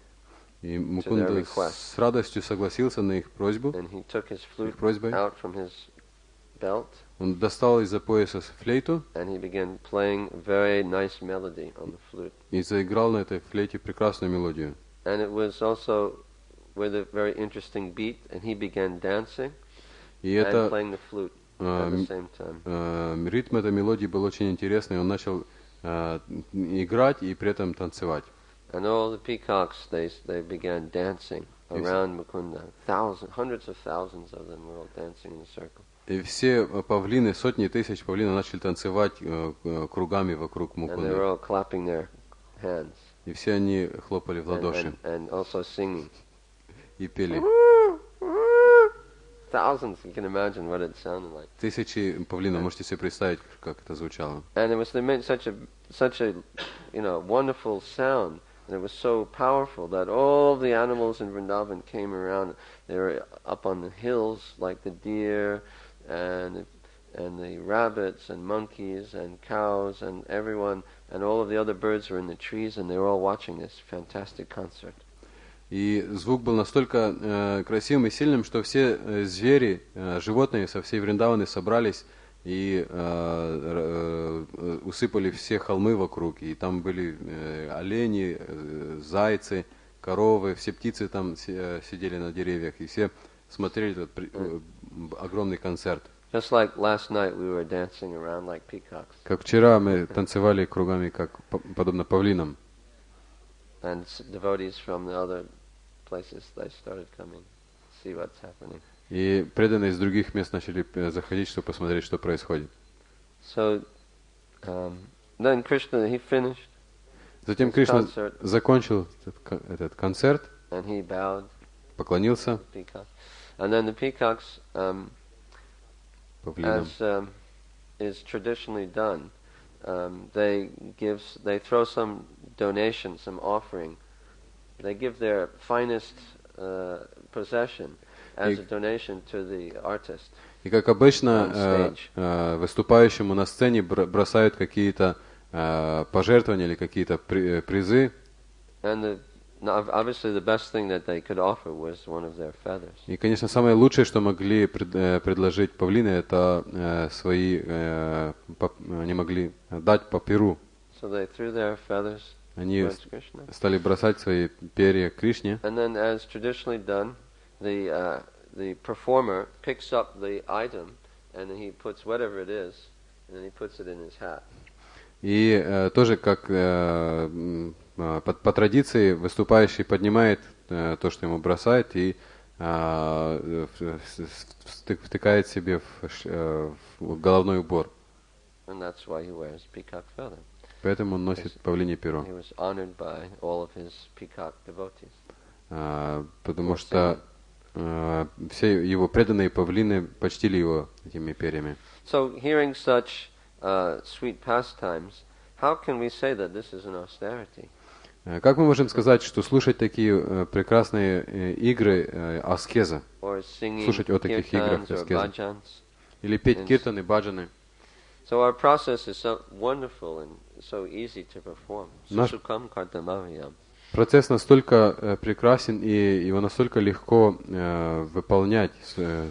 И Мукунда с радостью согласился на их просьбу. And he took his flute просьбой. out from his belt. Он достал из-за пояса флейту. And he began playing a very nice melody on the flute. И заиграл на этой флейте прекрасную мелодию. And it was also with a very interesting beat, and he began dancing and playing the flute at the same time. Ритм этой мелодии был очень интересный. Он начал играть и при этом танцевать. And all the peacocks, they began dancing around Mukunda. Hundreds of thousands of them were all dancing in a circle. И все павлины, сотни тысяч павлинов начали танцевать кругами вокруг Мукунды. And they were all clapping their hands. И все они хлопали в ладоши. And also singing. И пели. Thousands, you can imagine what it sounded like. Тысячи павлинов, можете себе представить, как это звучало. And it was such a wonderful sound. And it was so powerful that all the animals in Vrindavan came around. They were up on the hills, like the deer and the rabbits and monkeys and cows and everyone, and all of the other birds were in the trees, and they were all watching this fantastic concert. И звук был настолько красивым и сильным, что все звери, животные со всей Вриндаваны собрались и усыпали все холмы вокруг. И там были олени, зайцы, коровы, все птицы там сидели на деревьях, и все смотрели этот огромный концерт. Just like last night we were dancing around like peacocks. Как вчера мы танцевали кругами, как подобно павлинам. And devotees from the other places, they started coming to see what's happening. И преданные из других мест начали заходить, чтобы посмотреть, что происходит. So then Krishna, he finished. Затем Кришна закончил этот концерт, and he bowed, поклонился. And then the peacocks, павлинам. as is traditionally done, they throw some donation, some offering. They give their finest possession as a donation to the artist. И как обычно, выступающему на сцене бросают какие-то пожертвования или какие-то призы. And obviously the best thing that they could offer was one of their feathers. И, конечно, самое лучшее, что могли предложить павлины, это свои, они могли дать по перу. So they threw their feathers. Они стали бросать свои перья к Кришне. And then, as traditionally done, the performer picks up the item and he puts whatever it is, and then he puts it in his hat. И тоже как по традиции выступающий поднимает то, что ему бросает, и втыкает себе в головной убор. And that's why he wears peacock feather. Поэтому он носит павлинье перо. He was honored by all of his peacock devotees. Потому что все его преданные павлины почтили его этими перьями. So, hearing such sweet pastimes, how can we say that this is an austerity? Как мы можем сказать, что слушать такие прекрасные игры аскеза? Слушать о таких играх аскеза? Или петь киртаны, баджаны? So our process is so wonderful and so easy to perform. Susukam kartamaviyam. Процесс настолько прекрасен, и его настолько легко выполнять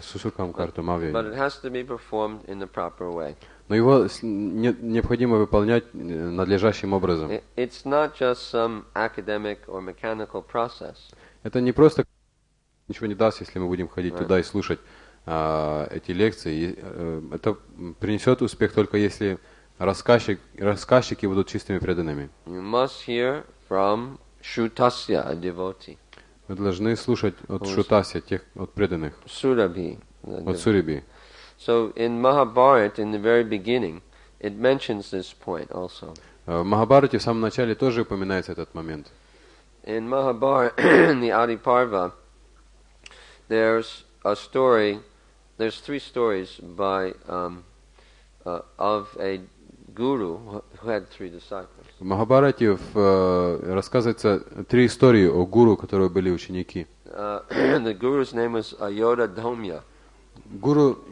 сусукам картамавиям. But it has to be performed in the proper way. Но его необходимо выполнять надлежащим образом. It's not just some academic or mechanical process. Это не просто ничего не даст, если мы будем ходить туда и слушать эти лекции. Это принесет успех только если рассказчики будут чистыми преданными. You must hear from Shrutasya, a devotee. Вы должны слушать от Шрутасya, тех от преданных. Surabhi. От Сурабхи. So in Mahabharata, in the very beginning, it mentions this point also. В Махабхарате в самом начале тоже упоминается этот момент. In Mahabharata, in the Adi Parva, there's a story. There's 3 stories by of a guru who had 3 disciples. В Махабхарате рассказывается 3 истории о гуру, у которого были ученики. The guru's name was Ayoda Dhaumya.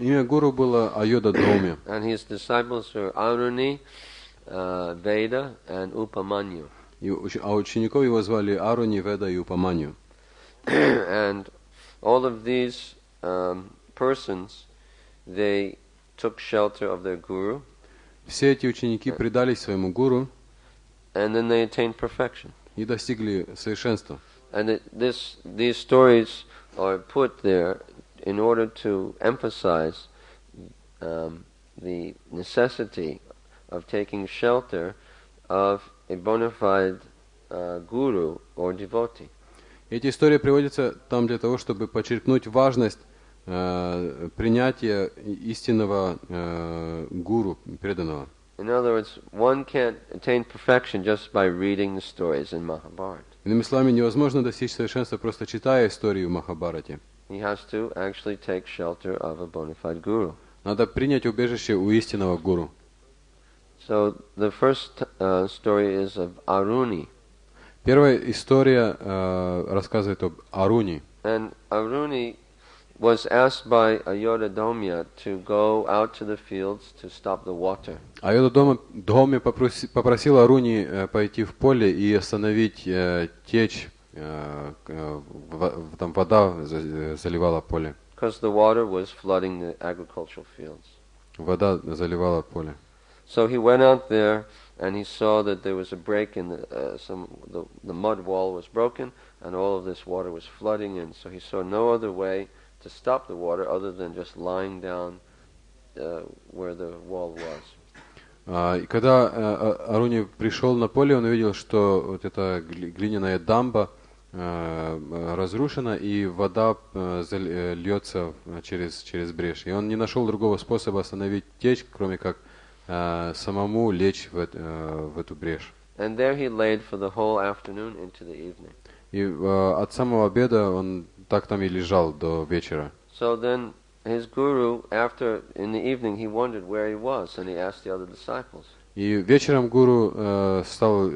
Имя гуру было Айода Dhaumya. And his disciples were Aruni, Veda, and Upamanyu. А учеников его звали Аруни, Веда и Упаманью. And all of these persons, they took shelter of their guru. Все эти ученики предались своему гуру And then they attained perfection. и достигли совершенства. And these stories are put there in order to emphasize the necessity of taking shelter of a bona fide guru or devotee. Эти истории приводятся там для того, чтобы подчеркнуть важность принятия истинного гуру, преданного. In other words, one can't attain perfection just by reading the stories in Mahabharata. Иными словами, невозможно достичь совершенства, просто читая историю в Махабхарате. He has to actually take shelter of a bona fide guru. Надо принять убежище у истинного гуру. So the first story is of Aruni. Первая история рассказывает об Аруни. And Aruni was asked by Ayoda Dhaumya to go out to the fields to stop the water. Айода Dhaumya попросил Аруни пойти в поле и остановить течь, там вода заливала поле. Because the water was flooding the agricultural fields. Вода заливала поле. So he went out there and he saw that there was a break in the mud wall was broken and all of this water was flooding in. So he saw no other way to stop the water other than just lying down where the wall was. И когда Аруни пришел на поле, он увидел, что вот эта глиняная дамба разрушена и вода льется через брешь. И он не нашел другого способа остановить течь, кроме как самому лечь в эту брешь. And there he laid for the whole afternoon into the evening. И от самого обеда он так там и лежал до вечера. So then his guru, in the evening, he wondered where he was, and he asked the other disciples. И вечером гуру стал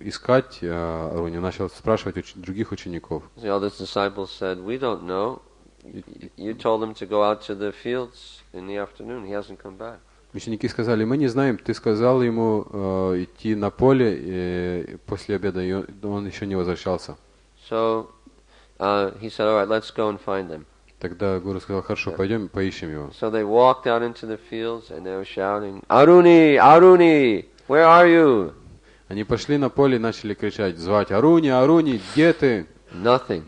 искать Аруни, начал спрашивать других учеников. The other disciples said, "We don't know. You told him to go out to the fields in the afternoon. He hasn't come back." Ученики сказали: мы не знаем, ты сказал ему идти на поле после обеда, и он еще не возвращался. So he said, "All right, let's go and find him." Тогда гуру сказал: хорошо, пойдем поищем его. So they walked out into the fields and they were shouting, "Aruni, Aruni, where are you?" Они пошли на поле и начали кричать, звать: Аруни, Аруни, где ты? Nothing.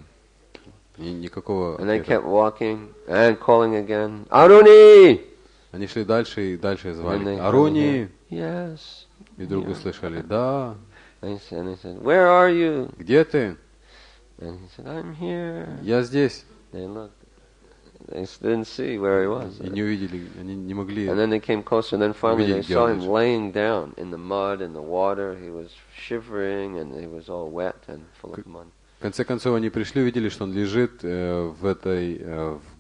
И никакого And they ответа. kept walking and calling again, "Aruni!" Они шли дальше и дальше звали: And they Аруни. Yes. И вдруг услышали: да. And they said, "Where are you?" Где ты? And he said, "I'm here." Я здесь. They looked. They didn't see where he was. И не увидели, они не могли. And then they came closer, and then finally they увидеть, saw где him он. laying down in the mud and the water. He was shivering, and he was all wet and full of mud. В конце концов они пришли, увидели, что он лежит в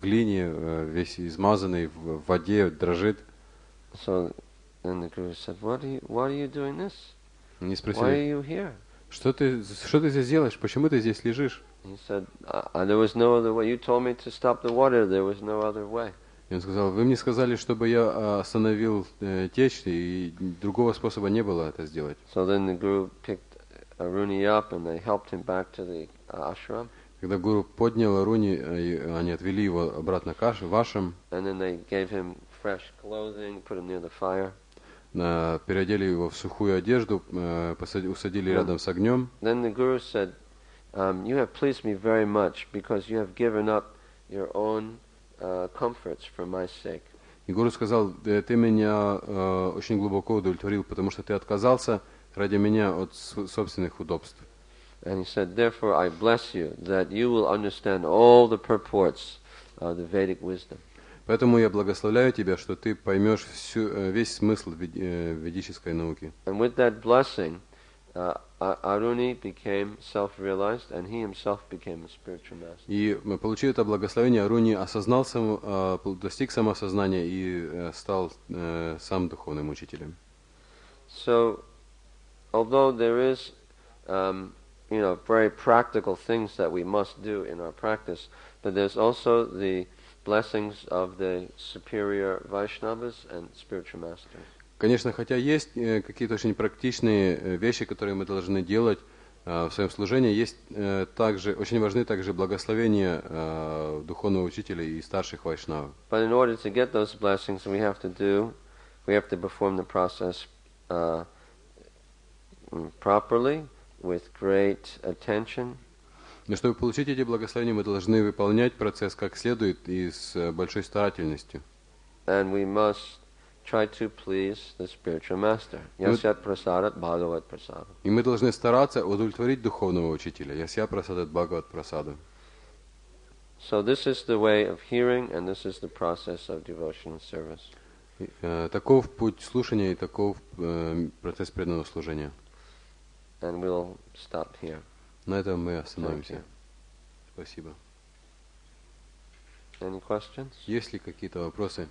глине, весь измазанный, в воде, дрожит. So then the guru said, "Why are you doing this? Они Why are спросили: you here?" что ты здесь делаешь? Почему ты здесь лежишь? He said, "There was no other way. You told me to stop the water. There was no other way." И он сказал: вы мне сказали, чтобы я остановил течь, и другого способа не было это сделать. So then the guru picked Aruni up, and they helped him back to the ashram. Когда гуру поднял Аруни, они отвели его обратно в ашрам, And then they gave him fresh clothing, put him near the fire. переодели его в сухую одежду, усадили рядом с огнем. Then the guru said, "You have pleased me very much because you have given up your own comforts for my sake." И гуру сказал: ты меня очень глубоко удовлетворил, потому что ты отказался ради меня от собственных удобств. And he said, "Therefore I bless you that you will understand all the purports of the Vedic wisdom." Поэтому я благословляю тебя, что ты поймешь весь смысл ведической науки. And with that blessing, Aruni became self-realized, and he himself became a spiritual master. И получив это благословение, Аруни осознал достиг самосознания и стал сам духовным учителем. So, although there is, very practical things that we must do in our practice, but there's also the blessings of the superior Vaishnavas and spiritual masters. Конечно, хотя есть какие-то очень практичные вещи, которые мы должны делать в своем служении, есть также очень важны также благословения духовного учителя и старших вайшнавов. But in order to get those blessings, we have to perform the process properly, with great attention. Но чтобы получить эти благословения, мы должны выполнять процесс как следует и с большой старательностью. And we must try to please the spiritual master. Yasyat prasadat bhagavat prasada. И мы должны стараться удовлетворить духовного учителя. Ясья прасадат бхагават прасада. So this is the way of hearing, and this is the process of devotional service. Таков путь слушания и таков процесс преданного служения. And we'll stop here. На этом мы остановимся. Спасибо. Any questions? Есть ли какие-то вопросы?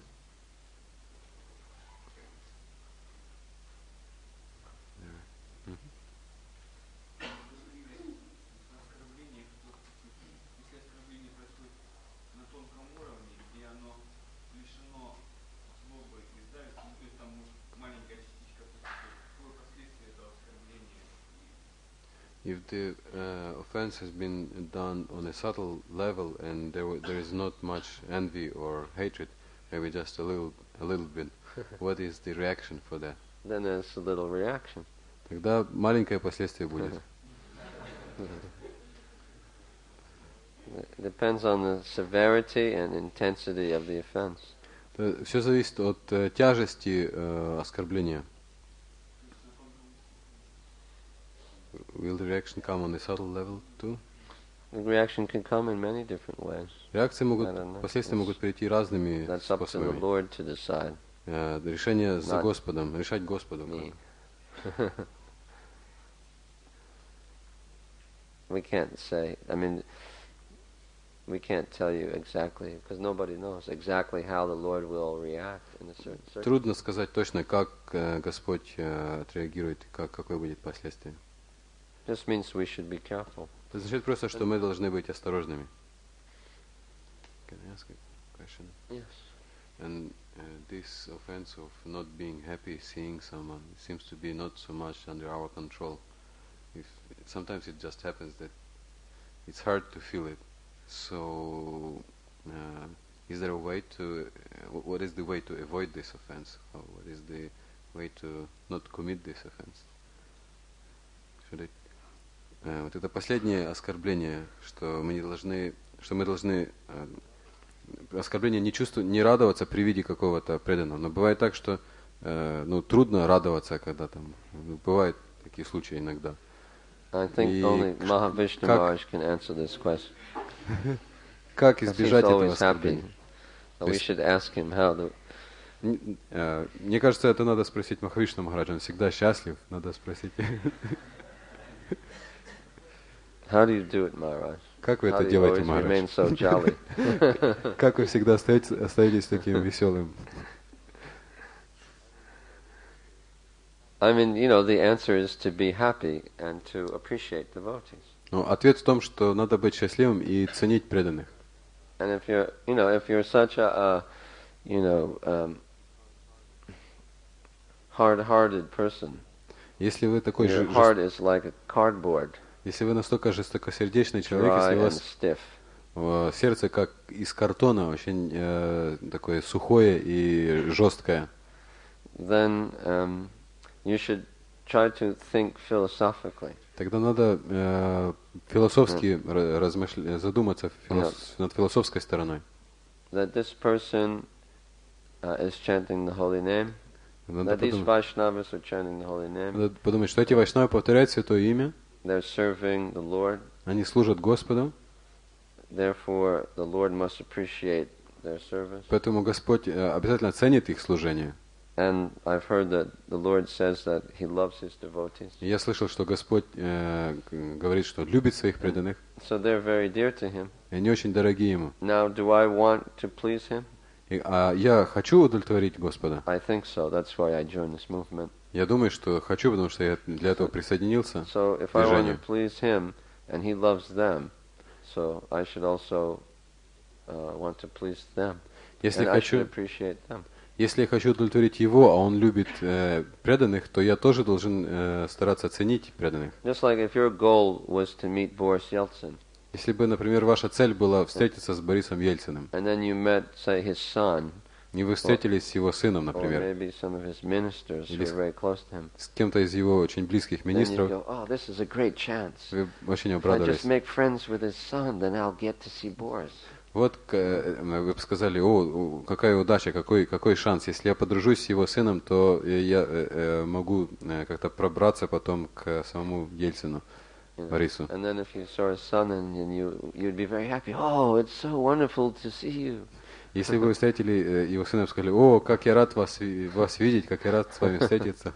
If the offense has been done on a subtle level and there is not much envy or hatred, maybe just a little bit, what is the reaction for that? Then there's a little reaction. Тогда маленькое последствие будет. It depends on the severity and intensity of the offense. Все зависит от тяжести оскорбления. Will the reaction come on a subtle level too? The reaction can come in many different ways. Реакции последствия могут прийти разными способами. That's up to the Lord to decide. Решение за Господом, решать Господу. We can't say. We can't tell you exactly, because nobody knows exactly how the Lord will react in a certain circumstance. Трудно сказать точно, как Господь отреагирует, какое будет последствие. This means we should be careful. Это значит просто, что мы должны быть осторожными. Can I ask a question? Yes. And this offense of not being happy seeing someone seems to be not so much under our control. Sometimes it just happens that it's hard to feel it. So, is there a way to? What is the way to avoid this offense? Or what is the way to not commit this offense? Вот это последнее оскорбление, что мы должны оскорбление не радоваться при виде какого-то преданного. Но бывает так, что трудно радоваться, когда там бывают такие случаи иногда. I think only Mahavishnu Maharaj can answer this question. Как избежать этого оскорбления? We should ask him how to. Мне кажется, это надо спросить Махавишну Махараджа. Он всегда счастлив, надо спросить. How do you do it, Maharaj? Как вы это делаете, Maharaj? So jolly? Как вы всегда остаетесь таким веселым? The answer is to be happy and to appreciate devotees. Но ответ в том, что надо быть счастливым и ценить преданных. And if you're such a hard-hearted person, если вы такой your heart is like a cardboard. Если вы настолько жестокосердечный человек, если у вас сердце как из картона, очень такое сухое и жесткое, then you should try to think philosophically. Тогда надо философски задуматься над философской стороной. That this person is chanting the holy name. That these Vaishnavas are chanting the holy name. Надо подумать, что эти вайшнавы повторяют святое имя. They're serving the Lord. Они служат Господу. Therefore, the Lord must appreciate their service. Поэтому Господь обязательно ценит их служение. And I've heard that the Lord says that He loves His devotees. И я слышал, что Господь говорит, что любит своих преданных. So they're very dear to Him. И они очень дорогие Ему. Now, do I want to please Him? А я хочу удовлетворить Господа. I think so. That's why I joined this movement. Я думаю, что хочу, потому что я для этого присоединился к So if I want to движению. please Him and He loves them, so I should also want to please them. Если And I should хочу, appreciate them. если я хочу удовлетворить Его, а Он любит преданных, то я тоже должен стараться ценить преданных. Just like if your goal was to meet Boris Yeltsin, Если бы, например, ваша цель была встретиться с Борисом Ельциным, and then you met, say, his son, и вы встретились с его сыном, or например, maybe some of his ministers who are very close to him, с кем-то из его очень близких then you министров, go, oh, this is a great chance. вы очень If I обрадовались. just make friends with his son, then I'll get to see Boris. Вот вы бы сказали, о, какая удача, какой шанс. Если я подружусь с его сыном, то я могу как-то пробраться потом к самому Ельцину, Борису. And then if you saw his son, and you'd be very happy. Oh, it's so wonderful to see you. Если бы вы встретили его сына и сказали, о, как я рад вас видеть, как я рад с вами встретиться.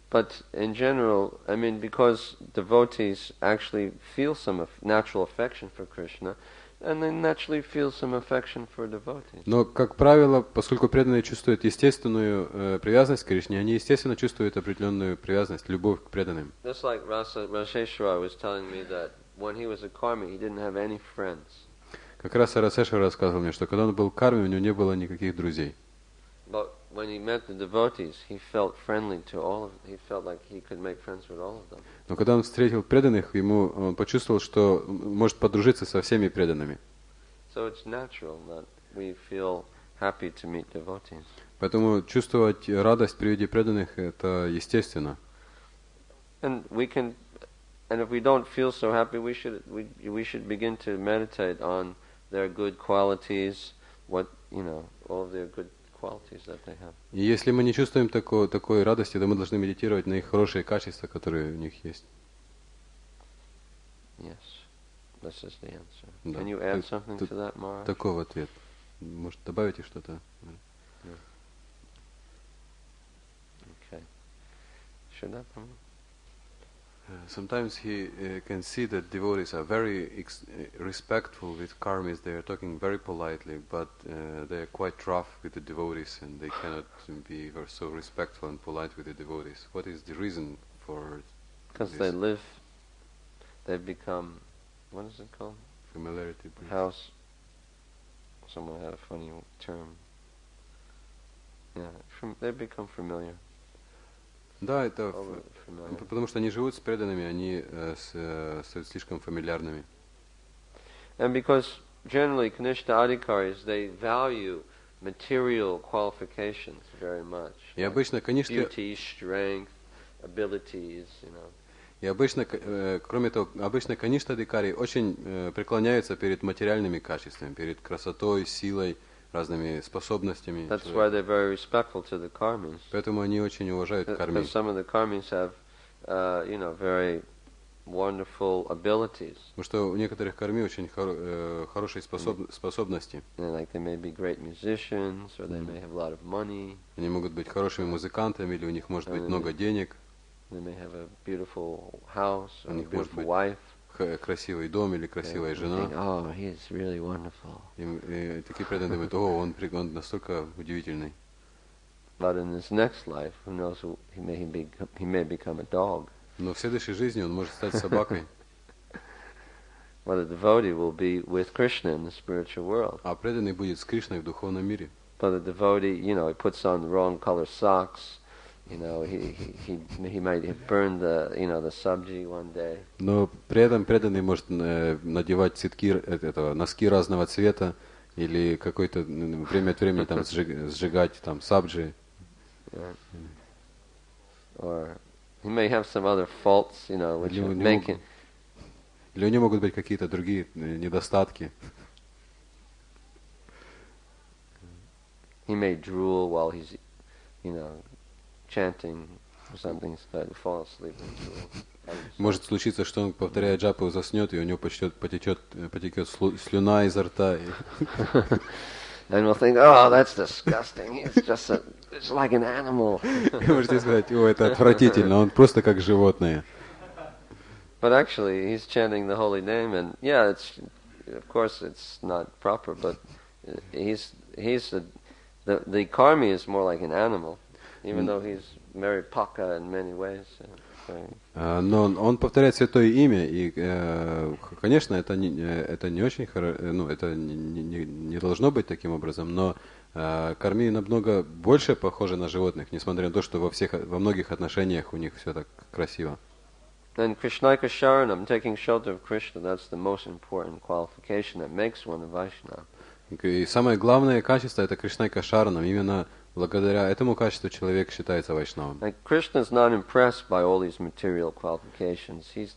But in general, I mean, because devotees actually feel some natural affection for Krishna, and they naturally feel some affection for devotees. Но, как правило, поскольку преданные чувствуют естественную привязанность к Кришне, они естественно чувствуют определенную привязанность, любовь к преданным. Just like Raseshwara was telling me that when he was a karmi, he didn't have any friends. Как раз Расешвара рассказывал мне, что когда он был карми, у него не было никаких друзей. But when he met the devotees, he felt friendly to all of them. He felt like he could make friends with all of them. Но когда он встретил преданных, он почувствовал, что может подружиться со всеми преданными. So it's natural that we feel happy to meet devotees. Поэтому чувствовать радость при виде преданных – это естественно. And if we don't feel so happy, we should begin to meditate on their good qualities, all of their good qualities that they have. И если мы не чувствуем такой радости, то мы должны медитировать на их хорошие качества, которые у них есть. Yes, this is the answer. Да. Can you add something to that, Maharaj? Таков ответ. Может, добавите что-то? Yeah. Okay. Should I promote? Sometimes he can see that devotees are very respectful with karmis. They are talking very politely, but they are quite rough with the devotees, and they cannot be so respectful and polite with the devotees. What is the reason for Because this? they've become, what is it called? Familiarity. Please. House. Someone had a funny term. Yeah, they've become familiar. Да, это Familiar. потому что они живут с преданными, они становятся слишком фамильярными. And because generally Kanishta Adhikaris, they value material qualifications very much. И обычно, конечно, Beauty, strength, abilities, и обычно, кроме того, обычно каништадикари очень преклоняются перед материальными качествами, перед красотой, силой, разными способностями. That's why they're very respectful to the karmis. Поэтому они очень уважают карми. Because some of the karmis have, very wonderful abilities. Потому что у некоторых карми очень хорошие способности. Like they may be great musicians, or they may have a lot of money. Они могут быть хорошими музыкантами, или у них может быть много денег. They may have a beautiful house, or У a них может beautiful быть wife. красивый дом или красивая жена. Oh, he is really wonderful. И такие преданные думают, о, он настолько удивительный. But in his next life, who knows? He may become a dog. Но в следующей жизни он может стать собакой. But a devotee will be with Krishna in the spiritual world. А преданный будет с Кришной в духовном мире. But the devotee, he puts on the wrong color socks. He might have burned the sabji one day. Но при этом преданный может надевать носки разного цвета или какой-то время от времени там сжигать там сабджи. Yeah. Or he may have some other faults, which would make him. Или у него могут быть какие-то другие недостатки. He may drool while he's, chanting or something, so he'll fall asleep and drool. Может случиться, что он, повторяя джапу, заснет, и у него потекет слюна изо рта. And we'll think, oh, that's disgusting. It's like an animal. Вы можете сказать, о, это отвратительно, он просто как животное. But actually, he's chanting the holy name, and yeah, of course it's not proper, but the karmi is more like an animal, even though he's very paka in many ways. Но он повторяет святое имя, и, конечно, это не очень хорошо, ну, это не должно быть таким образом, но карми намного больше похожи на животных, несмотря на то, что во многих отношениях у них все так красиво. And Krishnaka Sharanam, taking shelter of Krishna, that's the most important qualification that makes one a Vaishnava. И самое главное качество это Кришнайка Шаранам. Именно благодаря этому качеству человек считается вайшнавом. Like Krishna is not impressed by all these material qualifications. He's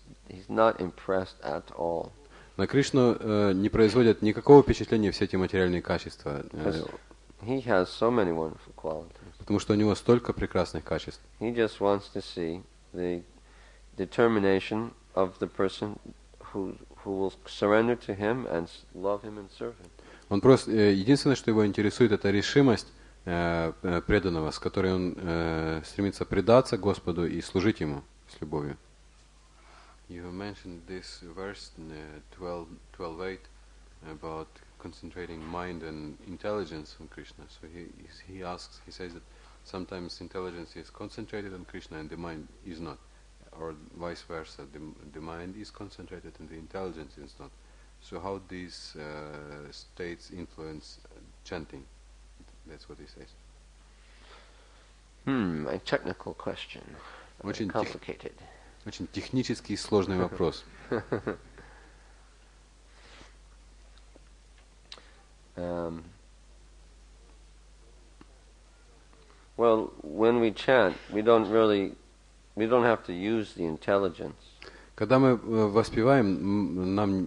not impressed at all. На Кришну не производят никакого впечатления все эти материальные качества. He has so many wonderful qualities. Потому что у него столько прекрасных качеств. He just wants to see the determination of the person who will surrender to him and love him and serve him. Он просто единственное, что его интересует, это решимость преданного, с которой он стремится предаться Господу и служить ему с любовью. You mentioned this verse 12:8 about concentrating mind and intelligence on Krishna. So he says that sometimes intelligence is concentrated on Krishna and the mind is not, or vice versa. The mind is concentrated and the intelligence is not. So how these states influence chanting? That's what he says. A technical question. Очень complicated. Очень технический сложный вопрос. Well, when we chant, we don't have to use the intelligence. Когда мы воспеваем, нам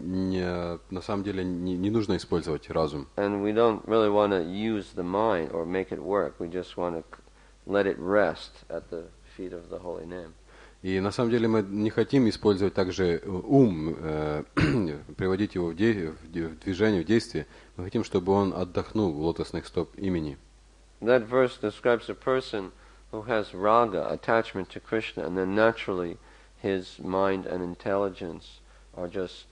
на самом деле не нужно использовать разум. And we don't really want to use the mind or make it work. We just want to let it rest at the feet of the holy name. И на самом деле мы не хотим использовать также ум, приводить его в движение, в действие. Мы хотим, чтобы он отдохнул в лотосных стоп имени. That verse describes a person who has raga, attachment to Krishna, and then naturally his mind and intelligence are just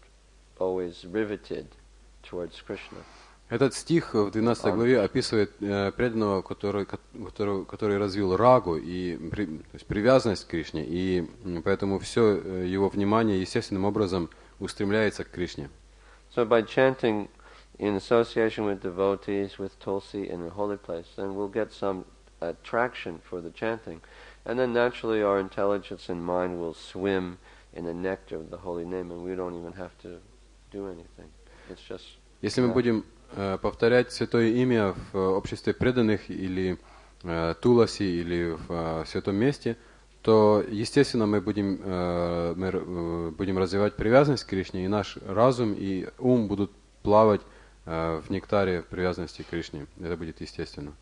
always riveted towards Krishna. Этот стих в 12 главе описывает преданного, который развил рагу, то есть привязанность к Кришне, и поэтому все его внимание естественным образом устремляется к Кришне. So by chanting in association with devotees, with Tulsi in a holy place, then we'll get some attraction for the chanting. And then naturally our intelligence and mind will swim in the nectar of the holy name, and we don't even have to do anything. It's just... Если мы будем повторять святое имя в обществе преданных или Туласи, или в святом месте, то, естественно, мы будем развивать привязанность к Кришне, и наш разум и ум будут плавать в нектаре привязанности к Кришне. Это будет естественно.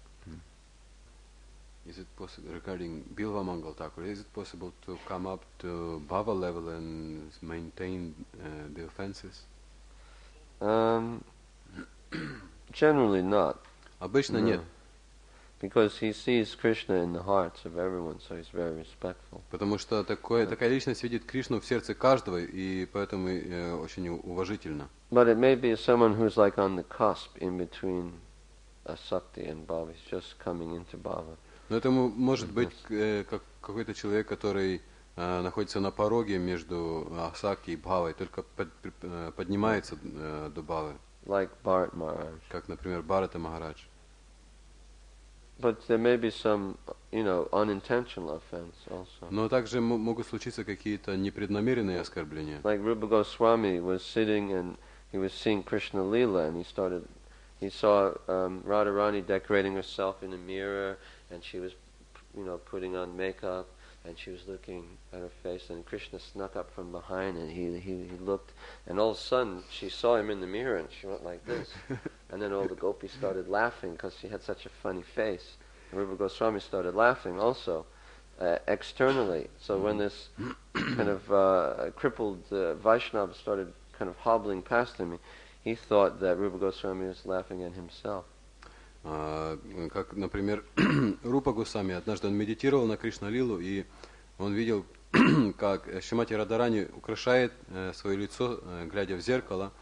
Is it possible, regarding Bilva Mangal Thakur, is it possible to come up to bhava level and maintain the offenses? Generally not. Обычно нет. Because he sees Krishna in the hearts of everyone, so he's very respectful. Потому что такая личность видит Кришну в сердце каждого, и поэтому очень уважительно. But it may be someone who's like on the cusp in between asakti and bhava. He's just coming into bhava. Но это может быть какой-то человек, который находится на пороге между асакти и бхавой, только поднимается до бхавы. Like Bharat Maharaj. Как, например, Бхарата Махарадж. But there may be some, unintentional offense also. Но также могут случиться какие-то непреднамеренные оскорбления. Like Rupa Goswami was sitting and he was seeing Krishna Leela, and he saw Radharani decorating herself in a mirror, and she was, putting on makeup, and she was looking at her face, and Krishna snuck up from behind, and he looked, and all of a sudden she saw him in the mirror, and she went like this, and then all the gopis started laughing because she had such a funny face, and Rupa Goswami started laughing also, externally. So when this kind of crippled Vaishnava started kind of hobbling past him, he thought that Rupa Goswami was laughing at himself. Как, например, Рупа Госвами, однажды он медитировал на Кришна-лилу, и он видел, как Шримати Радхарани украшает свое лицо, глядя в зеркало.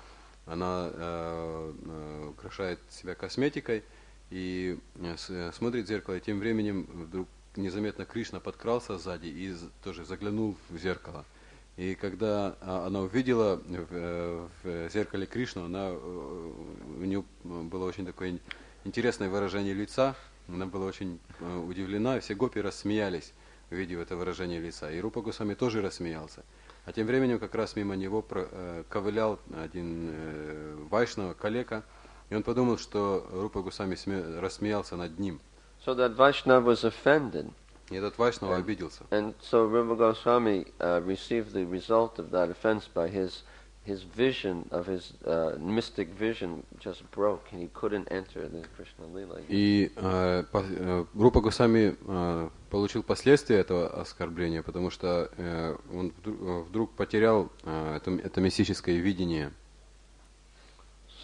Она украшает себя косметикой и смотрит в зеркало, и тем временем вдруг незаметно Кришна подкрался сзади и тоже заглянул в зеркало. И когда она увидела в зеркале Кришну, у нее было очень такое интересное выражение лица, она была очень удивлена, и все гопи рассмеялись, увидев это выражение лица. И Рупа Госвами тоже рассмеялся. А тем временем как раз мимо него ковылял один вайшнава, калека, и он подумал, что Рупа Госвами рассмеялся над ним. So that Vaishnava was offended. И этот вайшнава обиделся. And so Rupa Goswami received the result of that offense by his vision of his mystic vision just broke, and he couldn't enter the Krishna Lila. И Рупа Госвами получил последствия этого оскорбления, потому что он вдруг потерял это мистическое видение.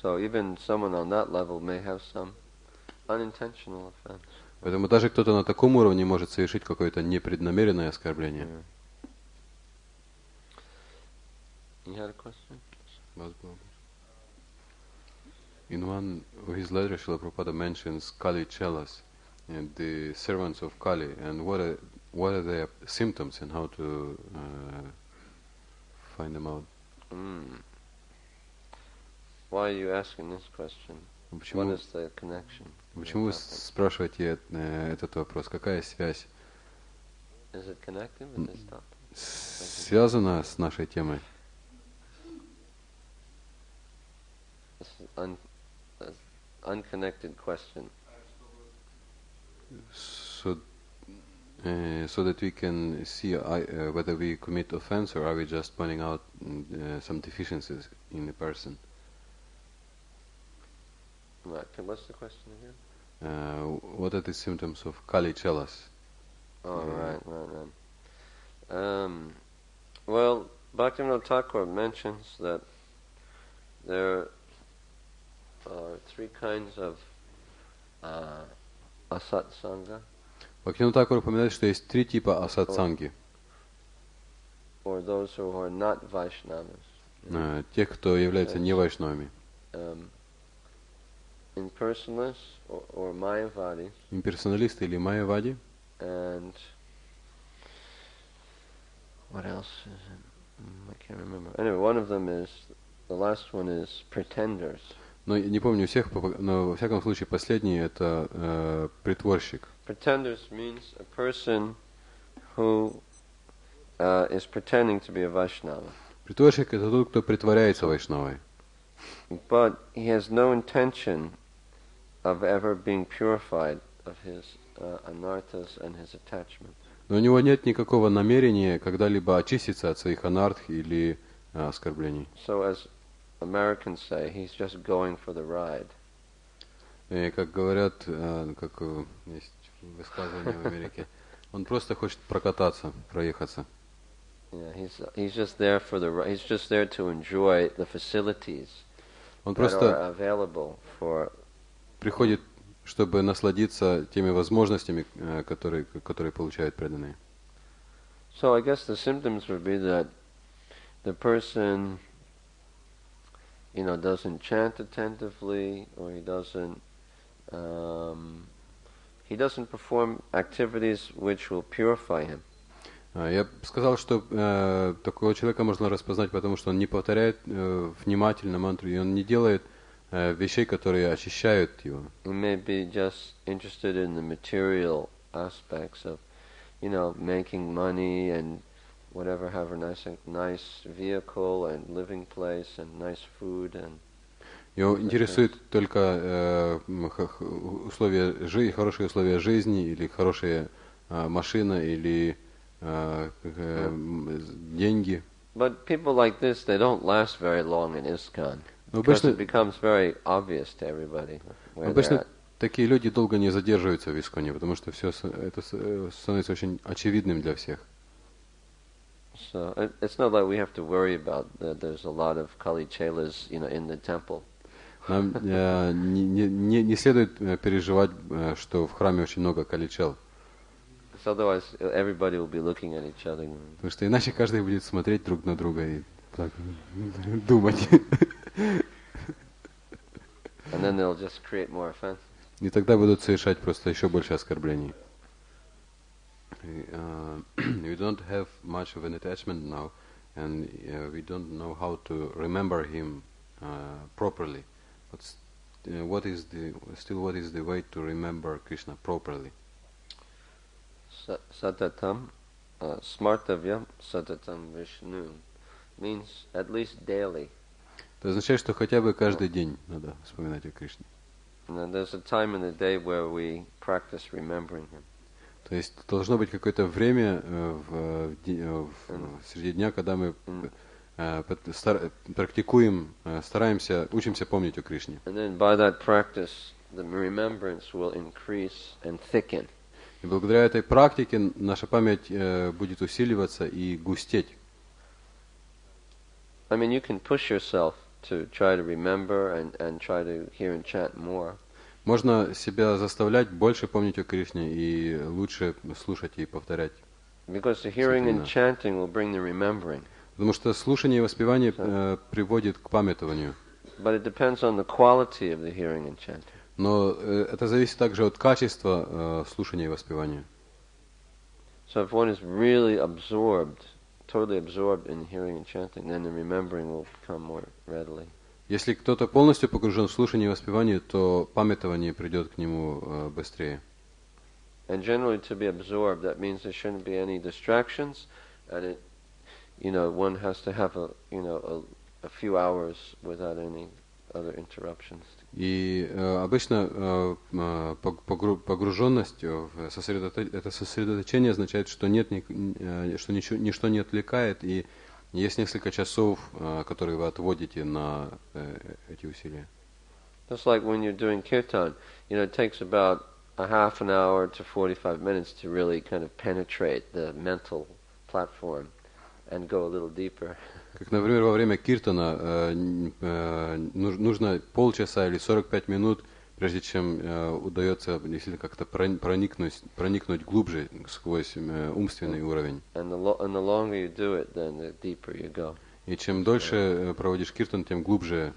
So even someone on that level may have some unintentional offense. Поэтому даже кто-то на таком уровне может совершить какое-то непреднамеренное оскорбление. You had a question? In one of his letters, Srila Prabhupada mentions Kali Chelas, and the servants of Kali, and what are their symptoms and how to find them out. Why are you asking this question? What is the connection? Почему вы спрашиваете этот вопрос? Какая связь? Is it connected with this topic? Связана с нашей темой? This is an unconnected question. So that we can see whether we commit offense or are we just pointing out some deficiencies in the person. Right. What's the question again? What are the symptoms of Kali Chelas? Oh, right. Well, Bhaktivinoda Thakur mentions that there are three kinds of asatsanga. Бхактивinoda Тхакур упоминает, что есть три типа асатсанги. Or those who are not Vaishnavas. Тех, кто является не вайшнавами. Impersonalists or Mayavadis. Имперсоналисты или майявади. And what else is it? I can't remember. Anyway, one of them is, the last one is pretenders. Но не помню всех, но во всяком случае последний это притворщик. Pretenders means a person who is pretending to be a Vaishnava. Притворщик это тот, кто притворяется вайшнавой. But he has no intention of ever being purified of his anarthas and his attachment. Но у него нет никакого намерения когда-либо очиститься от своих анарт или оскорблений. So as Americans say, he's just going for the ride. И как говорят, как есть высказывание в Америке, он просто хочет прокататься, проехаться. Yeah, he's just there for the he's just there to enjoy the facilities that are available for. Приходит, чтобы насладиться теми возможностями, которые получают преданные. So I guess the symptoms would be that the person, doesn't chant attentively, or he doesn't perform activities which will purify him. Я сказал, что такого человека можно распознать, потому что он не повторяет внимательно мантру, и он не делает вещей, которые очищают его. He may be just interested in the material aspects of, making money and whatever, have a nice vehicle and living place and nice food and. Его интересует только хорошие условия жизни, или хорошая машина, или деньги. But people like this, they don't last very long in ISKCON. Because it becomes very obvious to everybody where they're at. Такие люди долго не задерживаются в Исконе, потому что все это становится очень очевидным для всех. So it's not like we have to worry about that there's a lot of Kali Chelas, in the temple. Нам не следует переживать, что в храме очень много каличел. Otherwise, everybody will be looking at each other. Потому что иначе каждый будет смотреть друг на друга и так думать. And then they'll just create more offense. И тогда будут совершать просто еще больше оскорблений. We don't have much of an attachment now, and we don't know how to remember him properly. But what is the way to remember Krishna properly? Satatam, smartavyam satatam Vishnu means at least daily. Это означает, что хотя бы каждый день надо вспоминать о Кришне. And there's a time in the day where we practice remembering him. То есть должно быть какое-то время среди дня, когда мы практикуем, стараемся, учимся помнить о Кришне. And then by that practice, the remembrance will increase and thicken. И благодаря этой практике наша память будет усиливаться и густеть. I mean, you can push yourself to try to remember and try to hear and chant more. Можно себя заставлять больше помнить о Кришне и лучше слушать и повторять. Because the hearing and chanting will bring the remembering. Потому что слушание и воспевание приводит к памятованию. But it depends on the quality of the hearing and chanting. Но это зависит также от качества слушания и воспевания. So if one is really absorbed, totally absorbed in hearing and chanting, then the remembering will come more readily. Если кто-то полностью погружен в слушание и воспевание, то памятование придет к нему быстрее. And generally, to be absorbed, that means there shouldn't be any distractions, and one has to have a few hours without any other interruptions. И обычно погруженность в это сосредоточение означает, что что ничто не отвлекает, и есть несколько часов, которые вы отводите на эти усилия. Just like when you're doing kirtan, it takes about a half an hour to 45 minutes to really kind of penetrate the mental platform and go a little deeper. Как, например, во время киртана нужно полчаса или 45 минут, прежде чем удается действительно как-то проникнуть глубже сквозь умственный уровень. And the longer you do it, then the deeper you go. И чем дольше проводишь киртан, тем глубже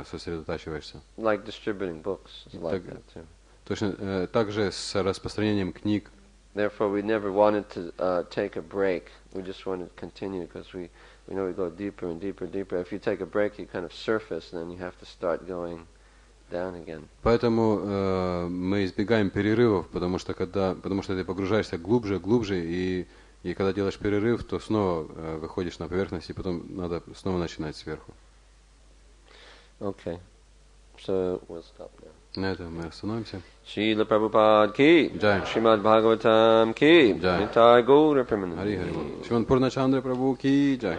сосредотачиваешься. Like distributing books, is like that too. Точно так же с распространением книг. Therefore, we never wanted to take a break. We just wanted to continue because we know we go deeper and deeper and deeper. If you take a break, you kind of surface, and then you have to start going down again. Поэтому мы избегаем перерывов, потому что ты погружаешься глубже, и когда делаешь перерыв, то снова выходишь на поверхность, и потом надо снова начинать сверху. Okay, so we'll stop now. На этом мы остановимся. Шрила Прабхупад ки, Джай. Шримад Бхагаватам ки, Джай. Nitai Gaura Premanandi. Хари Хари. Шримад Пурначандра Прабху ки джай.